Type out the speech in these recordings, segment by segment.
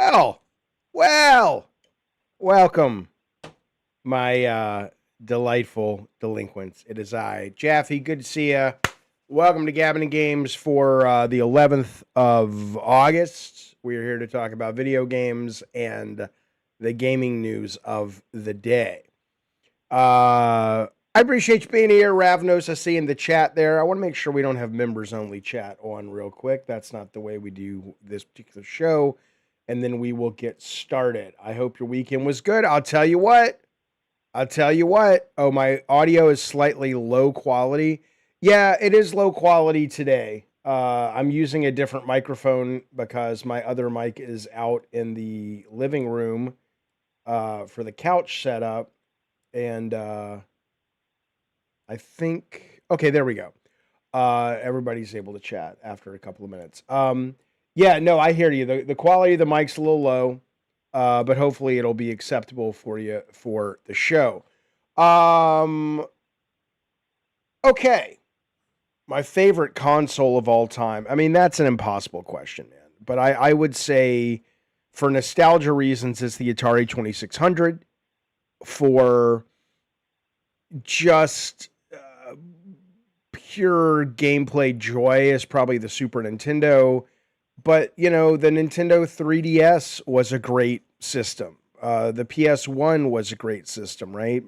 Well, well, welcome, my delightful delinquents. It is I, Jaffe. Good to see you. Welcome to Gabbing and Games for the 11th of August. We're here to talk about video games and the gaming news of the day. I appreciate you being here, Ravnos. I see in the chat there. I want to make sure we don't have members only chat on real quick. That's not the way we do this particular show. And then we will get started. I hope your weekend was good. I'll tell you what. Oh, my audio is slightly low quality. Yeah, it is low quality today. I'm using a different microphone because my other mic is out in the living room for the couch setup. And I think, okay, there we go. Everybody's able to chat after a couple of minutes. Yeah, no, I hear you. The quality of the mic's a little low, but hopefully it'll be acceptable for you for the show. Okay. My favorite console of all time. I mean, that's an impossible question, man. But I would say, for nostalgia reasons, it's the Atari 2600. For just pure gameplay joy is probably the Super Nintendo. But, you know, the Nintendo 3DS was a great system. The PS1 was a great system, right?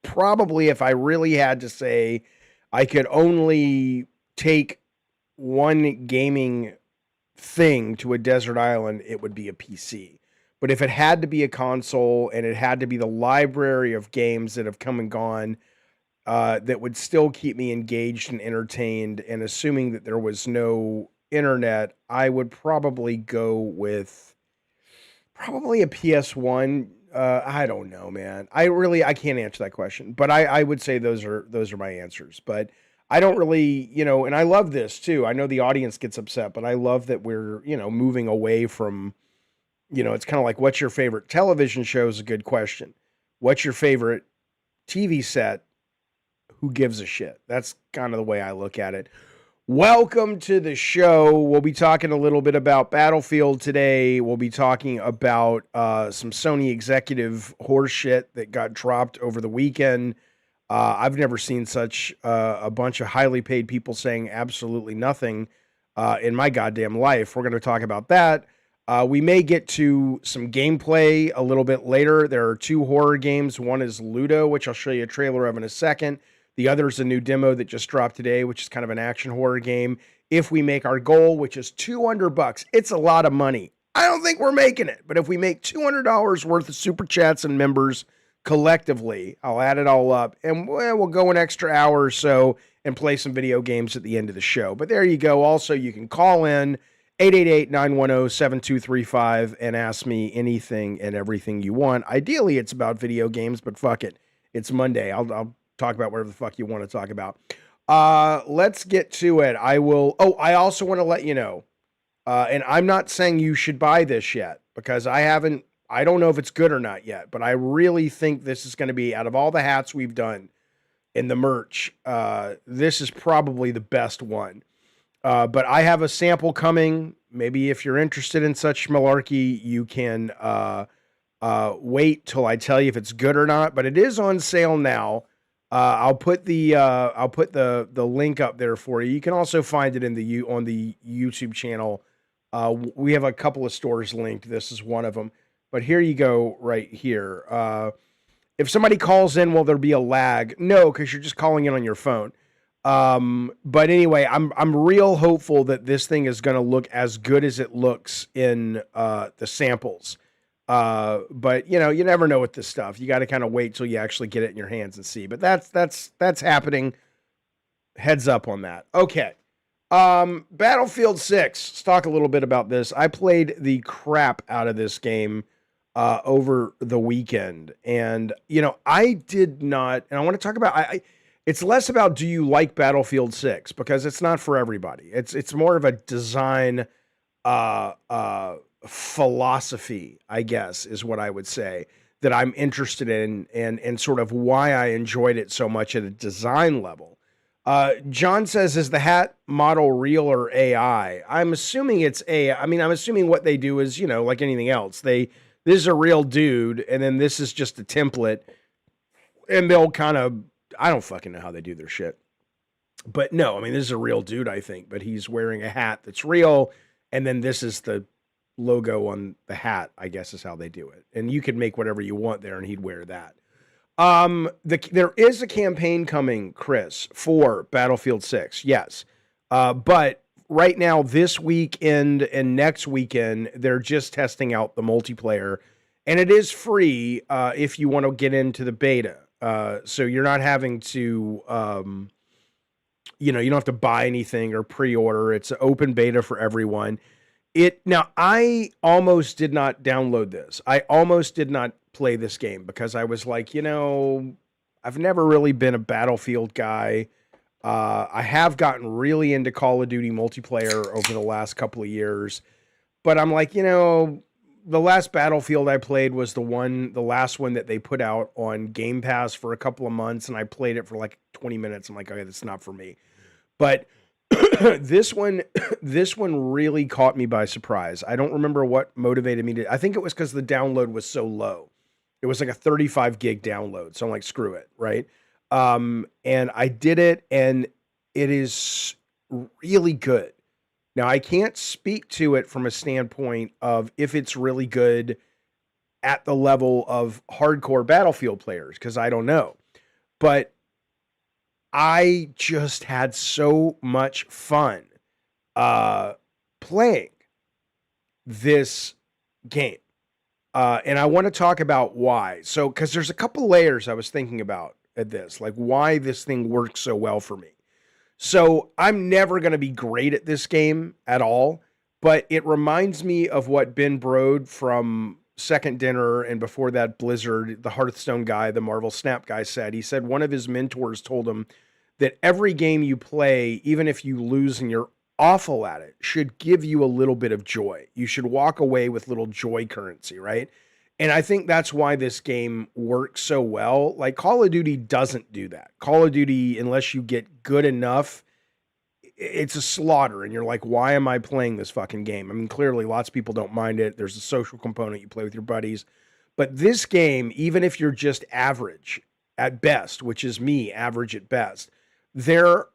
Probably if I really had to say I could only take one gaming thing to a desert island, it would be a PC. But if it had to be a console and it had to be the library of games that have come and gone, that would still keep me engaged and entertained, and assuming that there was no internet, I would probably go with probably a PS1. I don't know, man. I can't answer that question, but I would say those are my answers. But I don't really, and I love this too. I know the audience gets upset, but I love that we're, moving away from, it's kind of like, what's your favorite television show is a good question. What's your favorite TV set? Who gives a shit? That's kind of the way I look at it. Welcome to the show. We'll be talking a little bit about Battlefield today. We'll be talking about some Sony executive horseshit that got dropped over the weekend. I've never seen such a bunch of highly paid people saying absolutely nothing in my goddamn life. We're going to talk about that. We may get to some gameplay a little bit later. There are two horror games. One is Ludo, which I'll show you a trailer of in a second. The other is a new demo that just dropped today, which is kind of an action horror game. If we make our goal, which is $200, it's a lot of money. I don't think we're making it, but if we make $200 worth of super chats and members collectively, I'll add it all up, and we'll go an extra hour or so and play some video games at the end of the show. But there you go. Also, you can call in 888-910-7235 and ask me anything and everything you want. Ideally, it's about video games, but fuck it. It's Monday. I'll talk about whatever the fuck you want to talk about. Let's get to it. I also want to let you know, and I'm not saying you should buy this yet because I don't know if it's good or not yet, but I really think this is going to be, out of all the hats we've done in the merch, this is probably the best one. But I have a sample coming. Maybe if you're interested in such malarkey, you can wait till I tell you if it's good or not, but it is on sale now. I'll put the link up there for you. You can also find it on the YouTube channel. We have a couple of stores linked. This is one of them. But here you go, right here. If somebody calls in, will there be a lag? No, because you're just calling in on your phone. But anyway, I'm real hopeful that this thing is going to look as good as it looks in the samples. But you never know with this stuff. You got to kind of wait till you actually get it in your hands and see. But that's happening. Heads up on that. Okay. Battlefield 6. Let's talk a little bit about this. I played the crap out of this game over the weekend, and I did not. And I want to talk about. It's less about do you like Battlefield 6, because it's not for everybody. It's more of a design philosophy, I guess, is what I would say, that I'm interested in, and sort of why I enjoyed it so much at a design level. John says, is the hat model real or AI? I'm assuming it's AI. I mean, I'm assuming what they do is, like anything else. This is a real dude, and then this is just a template, and they'll kind of, I don't fucking know how they do their shit. But no, I mean, this is a real dude, I think, but he's wearing a hat that's real, and then this is the logo on the hat, I guess is how they do it. And you could make whatever you want there, and he'd wear that. There is a campaign coming, Chris, for Battlefield 6. Yes. But right now, this weekend and next weekend, they're just testing out the multiplayer, and it is free if you want to get into the beta. So you're not having to, you don't have to buy anything or pre-order. It's an open beta for everyone. Now, I almost did not download this. I almost did not play this game because I was like, I've never really been a Battlefield guy. I have gotten really into Call of Duty multiplayer over the last couple of years, but I'm like, the last Battlefield I played was the last one that they put out on Game Pass for a couple of months, and I played it for like 20 minutes. I'm like, okay, that's not for me. But this one really caught me by surprise. I don't remember what motivated me to. I think it was because the download was so low. It was like a 35 gig download. So I'm like, screw it, right? And I did it, and it is really good. Now, I can't speak to it from a standpoint of if it's really good at the level of hardcore Battlefield players, because I don't know. But I just had so much fun playing this game. And I want to talk about why. So, because there's a couple layers I was thinking about at this, like why this thing works so well for me. So, I'm never going to be great at this game at all, but it reminds me of what Ben Brode from Second Dinner and before that Blizzard, the Hearthstone guy, the Marvel Snap guy said. He said one of his mentors told him that every game you play, even if you lose and you're awful at it, should give you a little bit of joy. You should walk away with little joy currency, right? And I think that's why this game works so well. Like Call of Duty doesn't do that. Call of Duty, unless you get good enough, it's a slaughter. And you're like, why am I playing this fucking game? I mean, clearly lots of people don't mind it. There's a social component. You play with your buddies. But this game, even if you're just average at best, which is me, average at best, there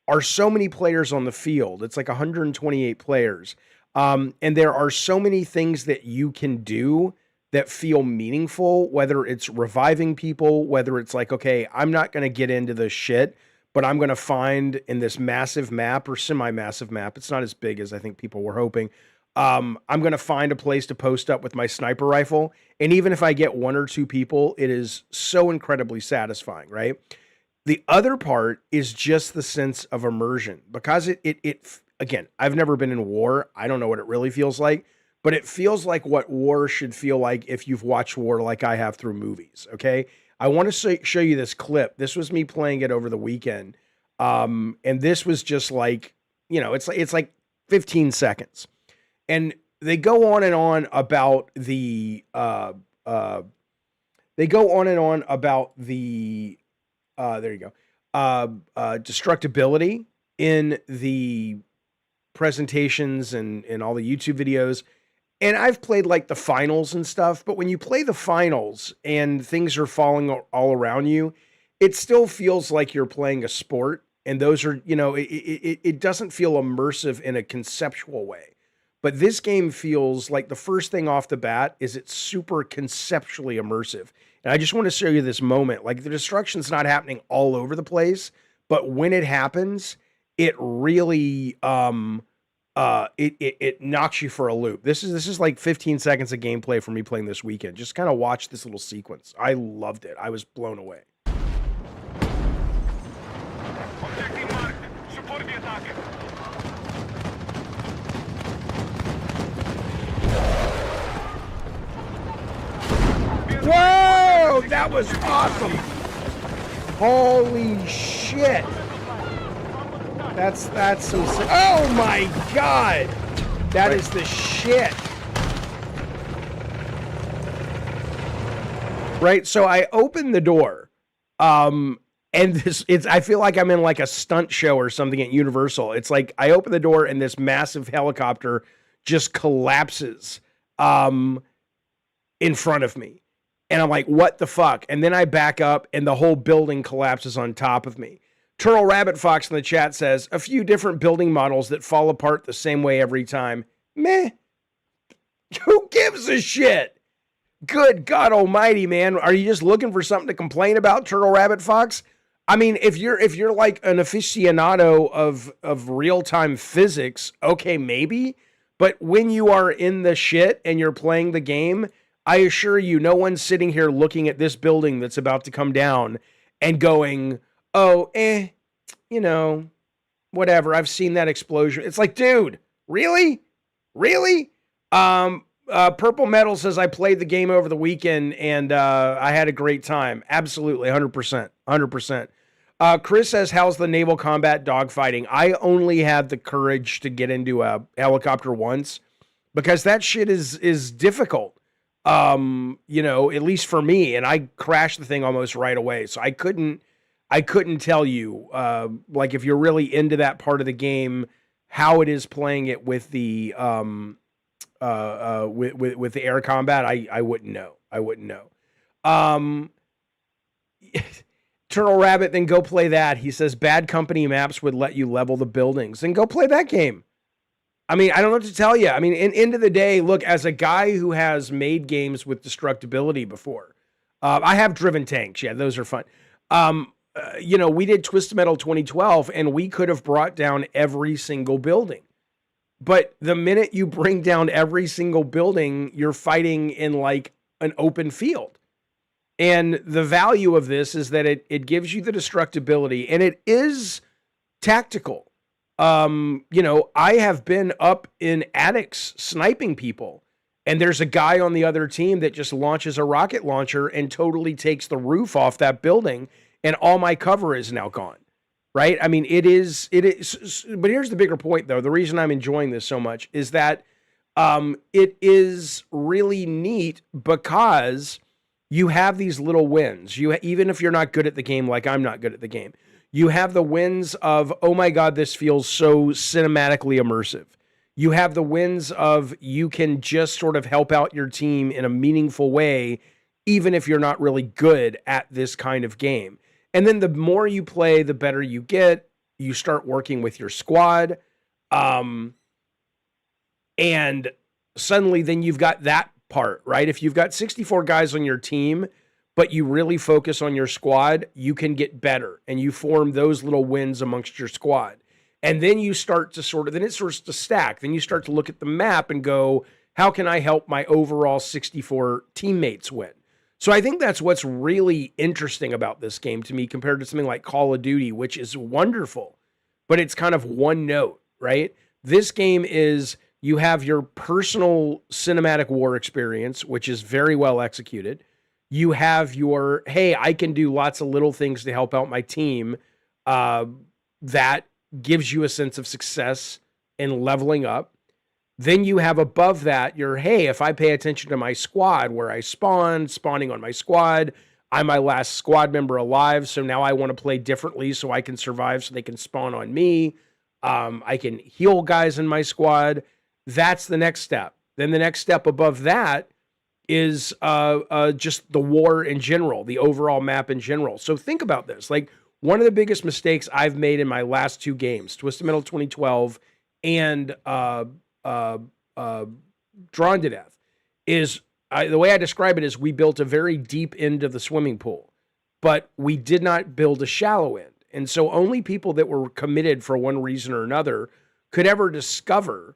are so many players on the field. It's like 128 players. And there are so many things that you can do that feel meaningful, whether it's reviving people, whether it's like, okay, I'm not going to get into this shit, but I'm going to find in this massive map or semi-massive map, it's not as big as I think people were hoping, I'm going to find a place to post up with my sniper rifle. And even if I get one or two people, it is so incredibly satisfying, right? The other part is just the sense of immersion, because it again, I've never been in war. I don't know what it really feels like, but it feels like what war should feel like if you've watched war like I have through movies, okay? I want to show you this clip. This was me playing it over the weekend, and this was just like, it's like 15 seconds. And they go on and on about the, there you go, destructibility in the presentations and all the YouTube videos. And I've played like the finals and stuff, but when you play the finals and things are falling all around you, it still feels like you're playing a sport. And those are, it doesn't feel immersive in a conceptual way. But this game feels like the first thing off the bat is it's super conceptually immersive. And I just want to show you this moment. Like the destruction's not happening all over the place, but when it happens, it really it knocks you for a loop. This is like 15 seconds of gameplay for me playing this weekend. Just kind of watch this little sequence. I loved it. I was blown away. Whoa! That was awesome! Holy shit! That's some. Oh my god! That is the shit. Right, so I opened the door, And I feel like I'm in like a stunt show or something at Universal. It's like I open the door and this massive helicopter just collapses um, in front of me. And I'm like, what the fuck? And then I back up and the whole building collapses on top of me. Turtle Rabbit Fox in the chat says, a few different building models that fall apart the same way every time. Meh. Who gives a shit? Good God Almighty, man! Are you just looking for something to complain about, Turtle Rabbit Fox? I mean, if you're like an aficionado of real time physics, okay, maybe. But when you are in the shit and you're playing the game, I assure you, no one's sitting here looking at this building that's about to come down and going, "Oh, you know, whatever. I've seen that explosion." It's like, dude, really, really? Purple Metal says I played the game over the weekend and I had a great time. Absolutely, 100%, 100%. Chris says, how's the naval combat dogfighting? I only had the courage to get into a helicopter once because that shit is difficult. You know, at least for me, and I crashed the thing almost right away. So I couldn't tell you, like if you're really into that part of the game, how it is playing it with the with the air combat. I wouldn't know. I wouldn't know. Turtle Rabbit, then go play that. He says Bad Company maps would let you level the buildings. Then go play that game. I mean, I don't know what to tell you. I mean, end of the day, look, as a guy who has made games with destructibility before, I have driven tanks. Yeah, those are fun. You know, we did Twisted Metal 2012, and we could have brought down every single building. But the minute you bring down every single building, you're fighting in like an open field. And the value of this is that it gives you the destructibility, and it is tactical. You know, I have been up in attics sniping people, and there's a guy on the other team that just launches a rocket launcher and totally takes the roof off that building, and all my cover is now gone. Right? I mean, it is, but here's the bigger point though. The reason I'm enjoying this so much is that it is really neat because you have these little wins. Even if you're not good at the game, like I'm not good at the game, you have the wins of, oh my God, this feels so cinematically immersive. You have the wins of you can just sort of help out your team in a meaningful way, even if you're not really good at this kind of game. And then the more you play, the better you get. You start working with your squad. And suddenly then you've got that part, right? If you've got 64 guys on your team, but you really focus on your squad, you can get better. And you form those little wins amongst your squad. And then you start to then it starts to stack. Then you start to look at the map and go, how can I help my overall 64 teammates win? So I think that's what's really interesting about this game to me compared to something like Call of Duty, which is wonderful, but it's kind of one note, right? This game is, you have your personal cinematic war experience, which is very well executed. You have your, hey, I can do lots of little things to help out my team. That gives you a sense of success in leveling up. Then you have above that your, hey, if I pay attention to my squad, where I spawning on my squad, I'm my last squad member alive, so now I want to play differently so I can survive so they can spawn on me. I can heal guys in my squad. That's the next step. Then the next step above that is just the war in general, the overall map in general. So think about this. Like, one of the biggest mistakes I've made in my last two games, Twisted Metal 2012 and Drawn to Death, is the way I describe it is we built a very deep end of the swimming pool, but we did not build a shallow end. And so only people that were committed for one reason or another could ever discover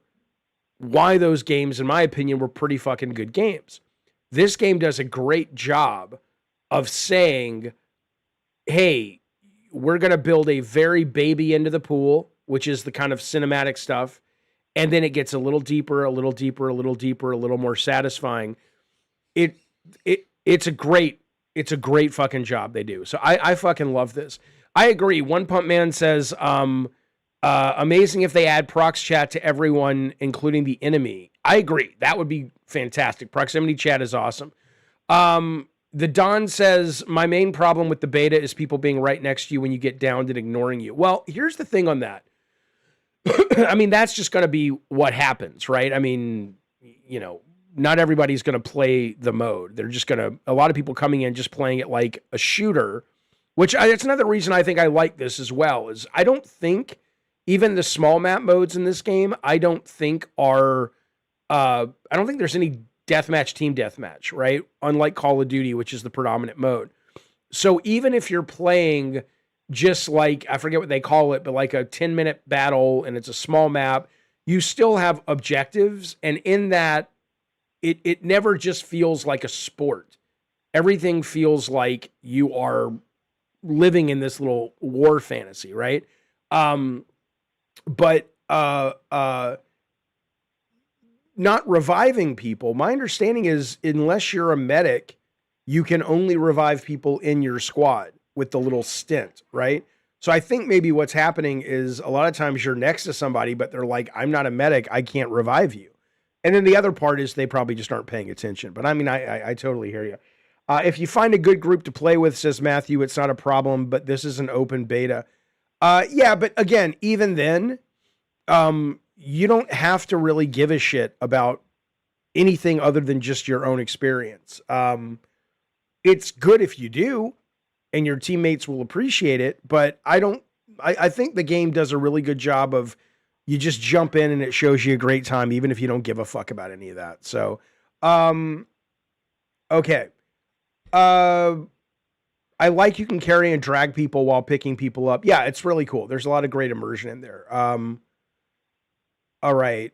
why those games, in my opinion, were pretty fucking good games. This game does a great job of saying, hey, we're going to build a very baby end of the pool, which is the kind of cinematic stuff. And then it gets a little deeper, a little deeper, a little deeper, a little more satisfying. It's a great fucking job they do. So I fucking love this. I agree. One Pump Man says, amazing if they add prox chat to everyone, including the enemy. I agree. That would be fantastic. Proximity chat is awesome. The Don says, my main problem with the beta is people being right next to you when you get downed and ignoring you. Well, here's the thing on that. I mean, that's just going to be what happens, right? I mean, not everybody's going to play the mode. They're just going to, a lot of people coming in just playing it like a shooter, that's another reason I think I like this as well, is I don't think even the small map modes in this game, I don't think there's any deathmatch, team deathmatch, right? Unlike Call of Duty, which is the predominant mode. So even if you're playing just like, I forget what they call it, but like a 10-minute battle and it's a small map, you still have objectives. And in that, it never just feels like a sport. Everything feels like you are living in this little war fantasy, right? But not reviving people, my understanding is unless you're a medic, you can only revive people in your squad with the little stint, right? So I think maybe what's happening is a lot of times you're next to somebody, but they're like, I'm not a medic, I can't revive you. And then the other part is they probably just aren't paying attention. But I mean, I totally hear you. If you find a good group to play with, says Matthew, it's not a problem, but this is an open beta. Yeah, but again, even then, you don't have to really give a shit about anything other than just your own experience. It's good if you do, and your teammates will appreciate it, but I think the game does a really good job of, you just jump in and it shows you a great time, even if you don't give a fuck about any of that. So, okay. I like you can carry and drag people while picking people up. Yeah, it's really cool. There's a lot of great immersion in there. All right.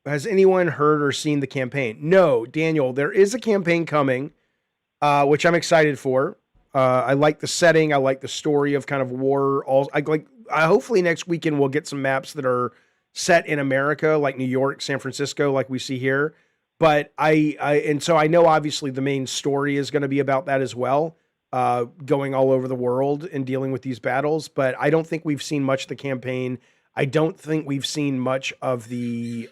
Has anyone heard or seen the campaign? No, Daniel, there is a campaign coming, which I'm excited for. I like the setting. I like the story of kind of war. Hopefully next weekend we'll get some maps that are set in America, like New York, San Francisco, like we see here. But so I know obviously the main story is going to be about that as well, going all over the world and dealing with these battles. But I don't think we've seen much of the campaign. I don't think we've seen much of the.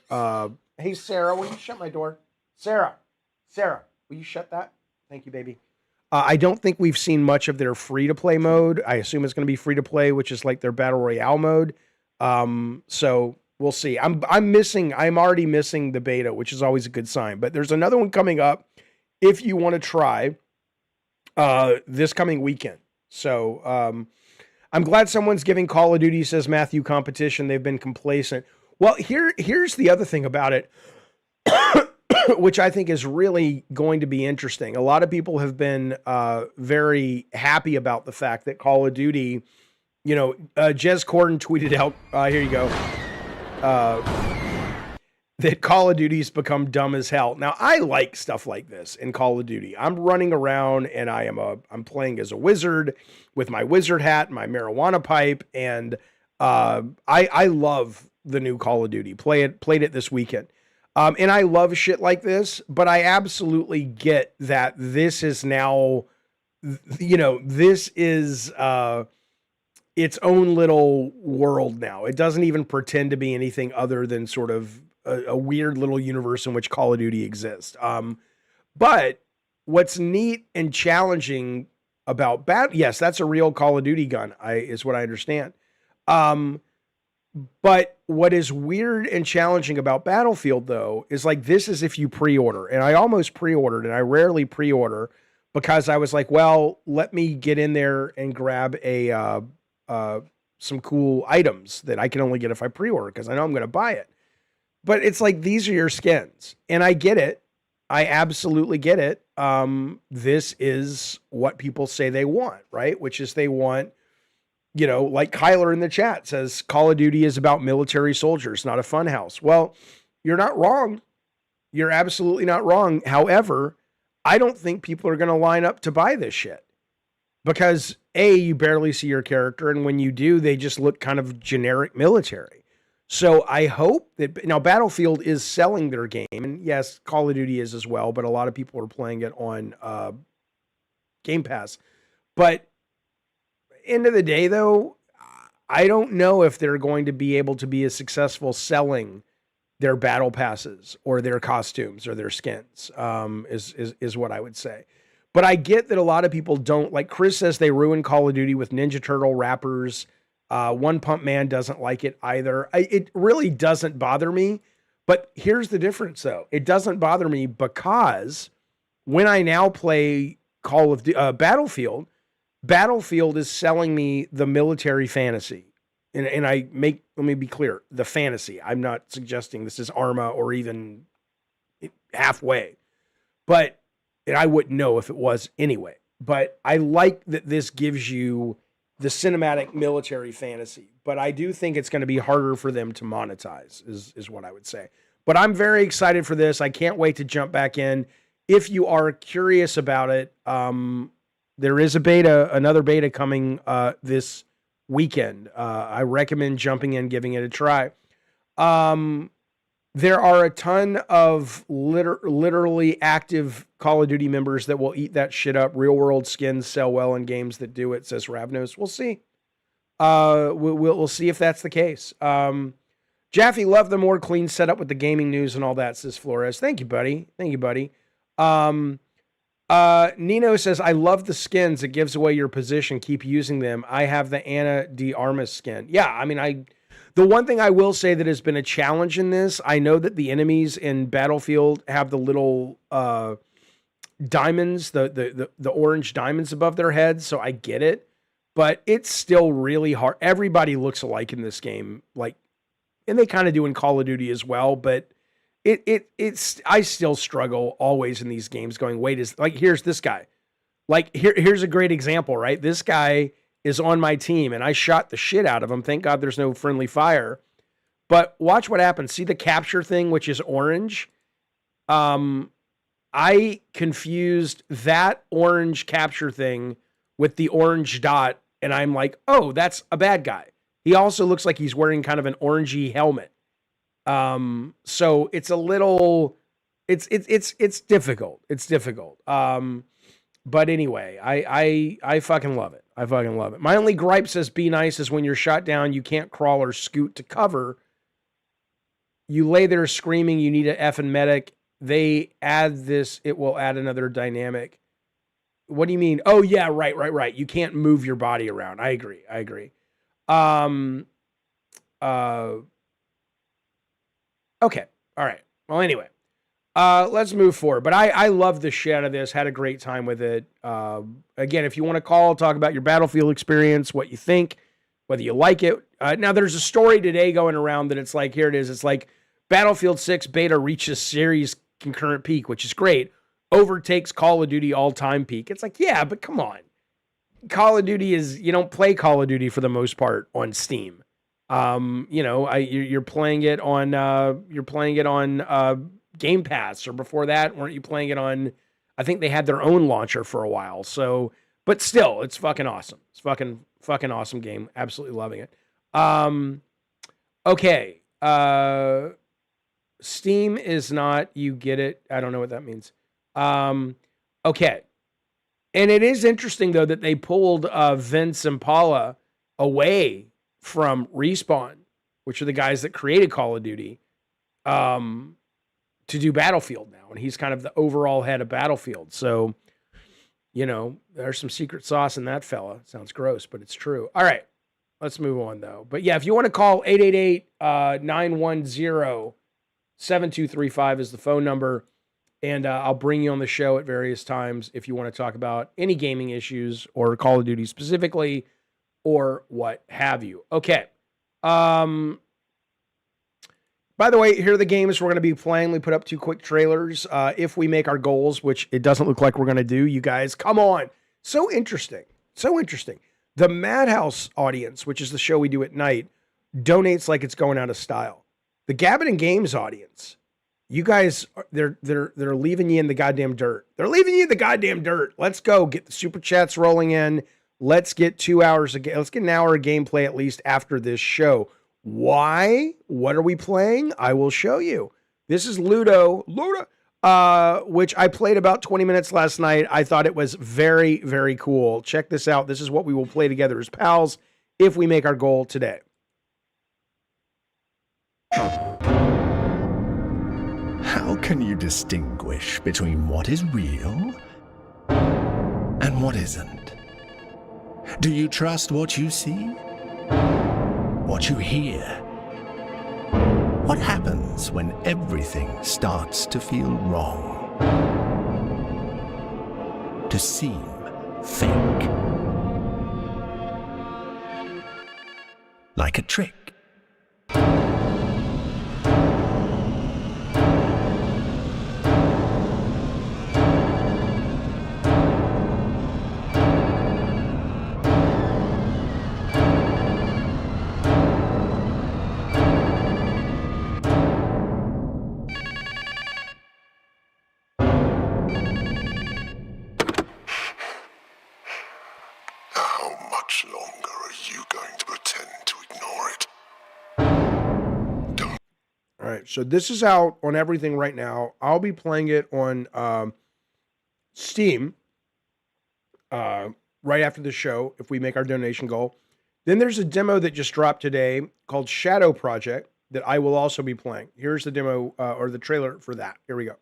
Hey, Sarah, will you shut my door? Sarah, will you shut that? Thank you, baby. I don't think we've seen much of their free-to-play mode. I assume it's going to be free-to-play, which is like their Battle Royale mode. So we'll see. I'm already missing the beta, which is always a good sign. But there's another one coming up if you want to try this coming weekend. So I'm glad someone's giving Call of Duty, says Matthew, competition. They've been complacent. Well, here's the other thing about it. Which I think is really going to be interesting. A lot of people have been very happy about the fact that Call of Duty, Jez Corden tweeted out, here you go, that Call of Duty's become dumb as hell. Now, I like stuff like this in Call of Duty. I'm running around and I'm playing as a wizard with my wizard hat and my marijuana pipe, and I love the new Call of Duty. Played it this weekend. And I love shit like this, but I absolutely get that this is now, this is its own little world now. It doesn't even pretend to be anything other than sort of a weird little universe in which Call of Duty exists. But what's neat and challenging about yes, that's a real Call of Duty gun, is what I understand. But what is weird and challenging about Battlefield, though, is like, this is if you pre-order. And I almost pre-ordered, and I rarely pre-order because I was like, well, let me get in there and grab some cool items that I can only get if I pre-order because I know I'm going to buy it. But it's like, these are your skins. And I get it. I absolutely get it. This is what people say they want, right? Which is they want, like Kyler in the chat says, Call of Duty is about military soldiers, not a fun house. Well, you're not wrong. You're absolutely not wrong. However, I don't think people are going to line up to buy this shit because you barely see your character. And when you do, they just look kind of generic military. So I hope that now Battlefield is selling their game, and yes, Call of Duty is as well, but a lot of people are playing it on Game Pass. But end of the day, though, I don't know if they're going to be able to be as successful selling their battle passes or their costumes or their skins, is what I would say. But I get that a lot of people don't like. Chris says they ruin Call of Duty with Ninja Turtle wrappers. One Pump Man doesn't like it either. It really doesn't bother me. But here's the difference, though. It doesn't bother me because when I now play Call of Battlefield, Battlefield is selling me the military fantasy. And let me be clear, the fantasy. I'm not suggesting this is Arma or even halfway. But, and I wouldn't know if it was anyway. But I like that this gives you the cinematic military fantasy. But I do think it's going to be harder for them to monetize, is what I would say. But I'm very excited for this. I can't wait to jump back in. If you are curious about it, there is another beta coming this weekend. I recommend jumping in, giving it a try. There are a ton of literally active Call of Duty members that will eat that shit up. Real world skins sell well in games that do it, says Ravnos. We'll see. We'll see if that's the case. Jaffe, love the more clean setup with the gaming news and all that, says Flores. Thank you, buddy. Nino says, I love the skins. It gives away your position. Keep using them. I have the Ana de Armas skin. Yeah, I mean, the one thing I will say that has been a challenge in this, I know that the enemies in Battlefield have the little diamonds, the orange diamonds above their heads, so I get it. But it's still really hard. Everybody looks alike in this game, like, and they kind of do in Call of Duty as well, but it's I still struggle always in these games going, wait, is like, here's this guy. Like, here's a great example, right? This guy is on my team and I shot the shit out of him. Thank God there's no friendly fire. But watch what happens. See the capture thing, which is orange? I confused that orange capture thing with the orange dot, and I'm like, oh, that's a bad guy. He also looks like he's wearing kind of an orangey helmet. So it's a little, it's difficult. It's difficult. But anyway, I fucking love it. I fucking love it. My only gripe, says Be Nice, is when you're shot down, you can't crawl or scoot to cover. You lay there screaming, you need an effing medic. They add this, it will add another dynamic. What do you mean? Oh yeah, right. You can't move your body around. I agree. Okay. All right. Well, anyway, let's move forward. But I love the shit out of this. Had a great time with it. Again, if you want to call, talk about your Battlefield experience, what you think, whether you like it. Now, there's a story today going around that it's like, here it is. It's like Battlefield 6 beta reaches series concurrent peak, which is great. Overtakes Call of Duty all-time peak. It's like, yeah, but come on. Call of Duty you don't play Call of Duty for the most part on Steam. You're playing it on Game Pass, or before that, weren't you playing it on? I think they had their own launcher for a while. So, but still, it's fucking awesome. It's fucking awesome game. Absolutely loving it. Okay. Steam is not. You get it. I don't know what that means. Okay. And it is interesting though that they pulled Vince and Paula away from Respawn, which are the guys that created Call of Duty, to do Battlefield now. And he's kind of the overall head of Battlefield. So, there's some secret sauce in that fella. Sounds gross, but it's true. All right, let's move on though. But yeah, if you want to call 888-910-7235 is the phone number. And I'll bring you on the show at various times if you want to talk about any gaming issues or Call of Duty specifically, or what have you. Okay. By the way, here are the games we're going to be playing. We put up 2 quick trailers. If we make our goals, which it doesn't look like we're going to do, you guys, come on. So interesting. The Madhouse audience, which is the show we do at night, donates like it's going out of style. The Gabbin' and Games audience, you guys, they're leaving you in the goddamn dirt. Let's go get the super chats rolling in. Let's get 2 hours of let's get an hour of gameplay at least after this show. Why? What are we playing? I will show you. This is Ludo, which I played about 20 minutes last night. I thought it was very, very cool. Check this out. This is what we will play together as pals if we make our goal today. can you distinguish between what is real and what isn't? Do you trust what you see? What you hear? What happens when everything starts to feel wrong? To seem fake? Like a trick? How much longer are you going to pretend to ignore it? All right, so this is out on everything right now. I'll be playing it on Steam right after the show if we make our donation goal. Then there's a demo that just dropped today called Shadow Project that I will also be playing. Here's the demo or the trailer for that. Here we go.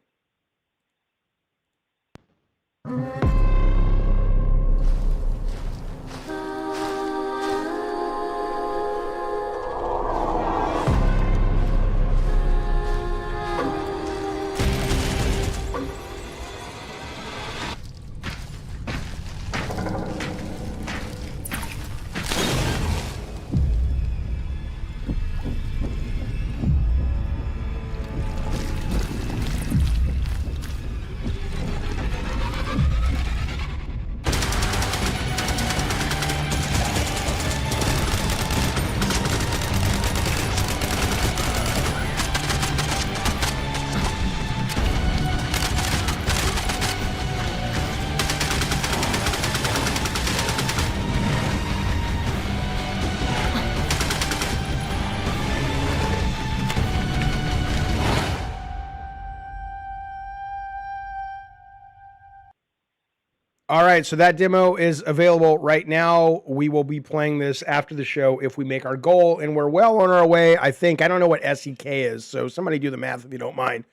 All right, so that demo is available right now. We will be playing this after the show if we make our goal, and we're well on our way. I think, I don't know what SEK is, so somebody do the math if you don't mind.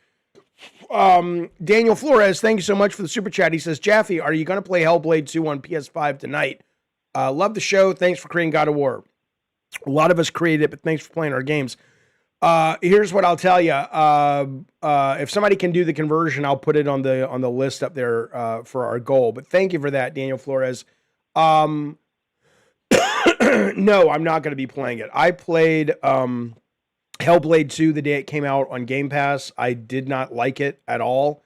Daniel Flores, thank you so much for the super chat. He says, Jaffe, are you going to play Hellblade 2 on PS5 tonight? Love the show. Thanks for creating God of War. A lot of us created it, but thanks for playing our games. Here's what I'll tell you. If somebody can do the conversion, I'll put it on the list up there for our goal. But thank you for that, Daniel Flores. No, I'm not going to be playing it. I played Hellblade 2 the day it came out on Game Pass. I did not like it at all.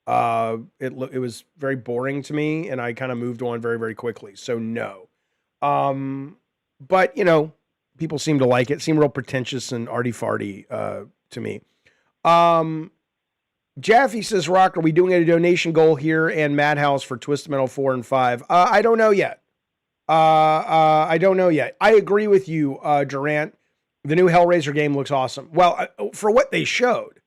It was very boring to me, and I kind of moved on very, very quickly. So no. But you know, people seem to like it. Seem real pretentious and arty-farty to me. Jaffe says, Rock, are we doing a donation goal here and Madhouse for Twisted Metal 4 and 5? I don't know yet. I don't know yet. I agree with you, Durant. The new Hellraiser game looks awesome. Well, for what they showed.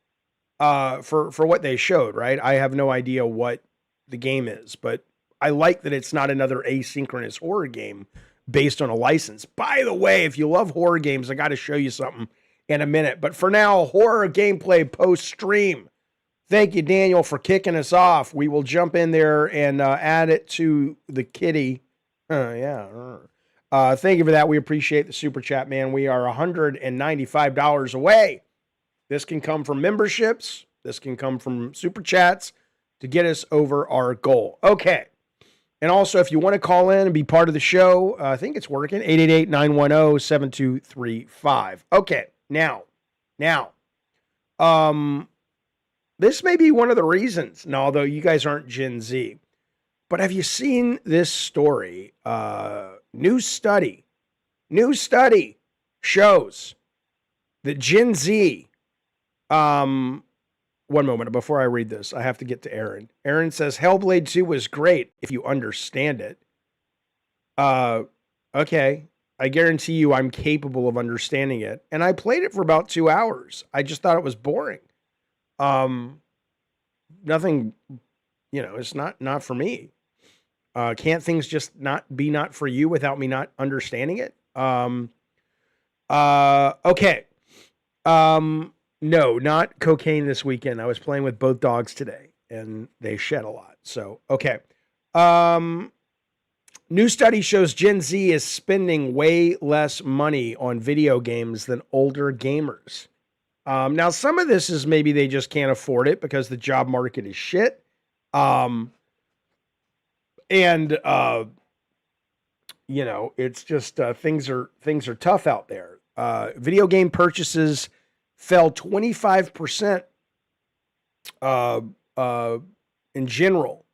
For what they showed, right? I have no idea what the game is, but I like that it's not another asynchronous horror game based on a license. By the way, if you love horror games, I got to show you something in a minute. But for now, horror gameplay post-stream. Thank you, Daniel, for kicking us off. We will jump in there and add it to the kitty. Thank you for that. We appreciate the super chat, man. We are $195 away. This can come from memberships. This can come from super chats to get us over our goal. Okay. And also, if you want to call in and be part of the show, I think it's working. 888-910-7235. Okay. Now, this may be one of the reasons. No, although you guys aren't Gen Z, but have you seen this story? New study shows that Gen Z, one moment before I read this, I have to get to Aaron. Aaron says Hellblade 2 was great if you understand it. Okay. I guarantee you I'm capable of understanding it. And I played it for about 2 hours. I just thought it was boring. Nothing, it's not for me. Can't things just not for you without me not understanding it? Okay. No, not cocaine this weekend. I was playing with both dogs today and they shed a lot. So, okay. Um, New study shows Gen Z is spending way less money on video games than older gamers. Now, some of this is maybe they just can't afford it because the job market is shit. Um, and it's just things are tough out there. Video game purchases fell 25% uh, uh, in general.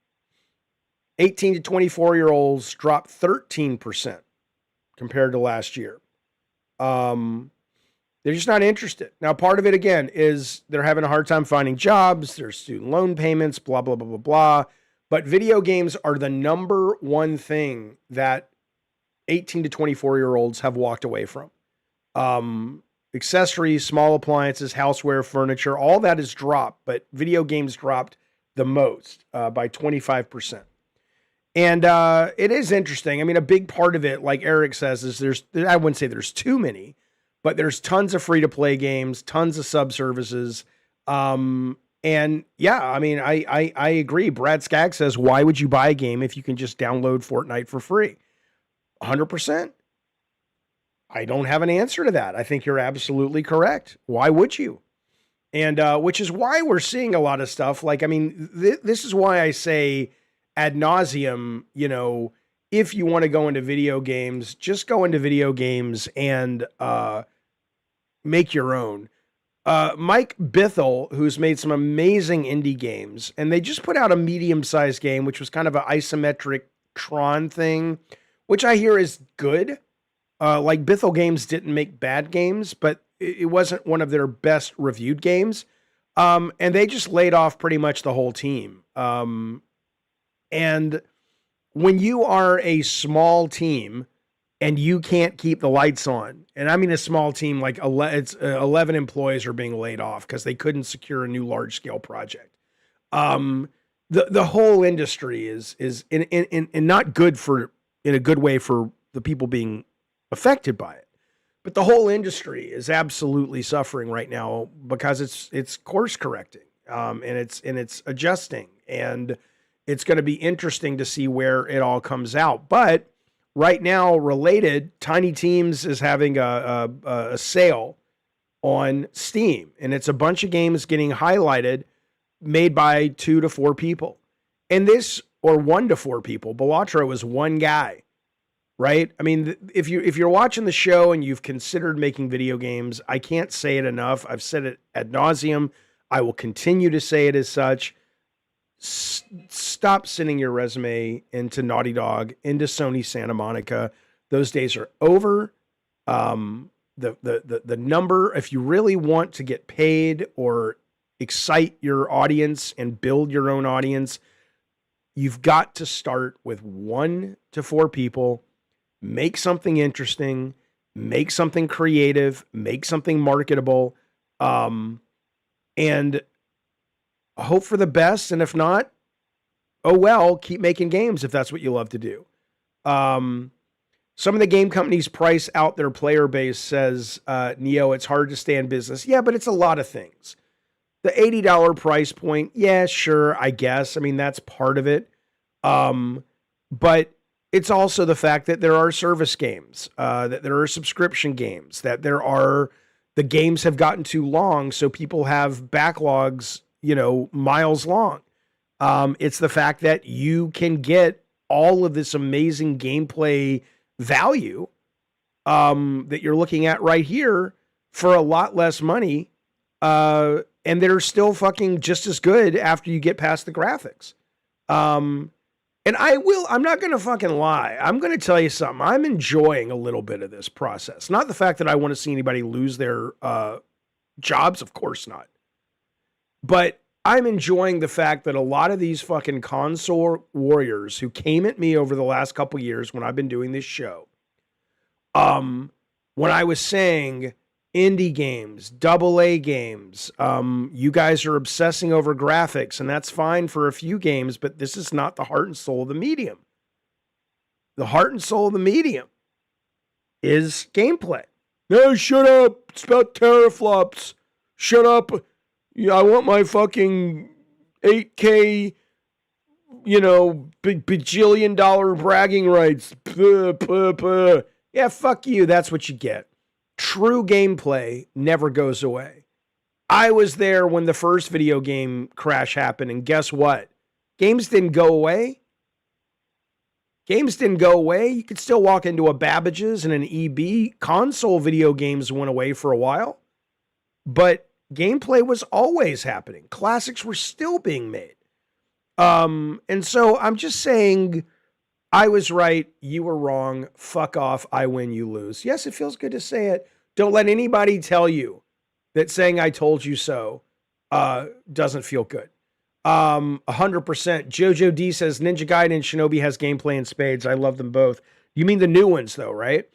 18 to 24-year-olds dropped 13% compared to last year. They're just not interested. Now, part of it, again, is they're having a hard time finding jobs. There's student loan payments, blah, blah, blah, blah, blah. But video games are the number one thing that 18 to 24-year-olds have walked away from. Accessories, small appliances, houseware, furniture, all that has dropped, but video games dropped the most by 25%. And it is interesting. I mean, a big part of it, like Eric says, is I wouldn't say there's too many, but there's tons of free-to-play games, tons of sub-services. And yeah, I mean, I agree. Brad Skaggs says, why would you buy a game if you can just download Fortnite for free? 100%. I don't have an answer to that. I think you're absolutely correct. Why would you? And which is why we're seeing a lot of stuff. Like, I mean, this is why I say ad nauseum, if you want to go into video games, just go into video games and make your own. Mike Bithell, who's made some amazing indie games, and they just put out a medium-sized game, which was kind of an isometric Tron thing, which I hear is good. Like Bithell Games didn't make bad games, but it wasn't one of their best reviewed games. And they just laid off pretty much the whole team. And when you are a small team and you can't keep the lights on, and I mean a small team, like 11 employees are being laid off because they couldn't secure a new large scale project. The whole industry is in not good in a good way for the people being affected by it. But the whole industry is absolutely suffering right now because it's course correcting, and it's adjusting, and it's going to be interesting to see where it all comes out. But right now, related, Tiny Teams is having a sale on Steam, and it's a bunch of games getting highlighted, made by 2 to 4 people, or 1 to 4 people. Balatro is one guy. Right? I mean, if you're watching the show and you've considered making video games, I can't say it enough. I've said it ad nauseum. I will continue to say it as such. Stop sending your resume into Naughty Dog, into Sony Santa Monica. Those days are over. The number, if you really want to get paid or excite your audience and build your own audience, you've got to start with 1 to 4 people. Make something interesting, make something creative, make something marketable, and hope for the best. And if not, oh well, keep making games if that's what you love to do. Some of the game companies price out their player base, says Neo. It's hard to stay in business. Yeah, but it's a lot of things. The $80 price point, yeah, sure, I guess. I mean, that's part of it. But it's also the fact that there are service games, that there are subscription games, that the games have gotten too long, so people have backlogs, miles long. It's the fact that you can get all of this amazing gameplay value that you're looking at right here for a lot less money, and they're still fucking just as good after you get past the graphics. And I'm not going to fucking lie. I'm going to tell you something. I'm enjoying a little bit of this process. Not the fact that I want to see anybody lose their jobs. Of course not. But I'm enjoying the fact that a lot of these fucking console warriors who came at me over the last couple years when I've been doing this show, when I was saying indie games, AA games, you guys are obsessing over graphics, and that's fine for a few games, but this is not the heart and soul of the medium. The heart and soul of the medium is gameplay. No, shut up. It's about teraflops. Shut up. Yeah, I want my fucking 8K, bajillion dollar bragging rights. Puh, puh, puh. Yeah, fuck you. That's what you get. True gameplay never goes away. I was there when the first video game crash happened, and guess what? Games didn't go away. Games didn't go away. You could still walk into a Babbage's and an EB. Console video games went away for a while, but gameplay was always happening. Classics were still being made. And so I'm just saying, I was right, you were wrong. Fuck off, I win, you lose. Yes, it feels good to say it. Don't let anybody tell you that saying I told you so doesn't feel good. 100%. Jojo D says Ninja Gaiden and Shinobi has gameplay in spades. I love them both. You mean the new ones though, right?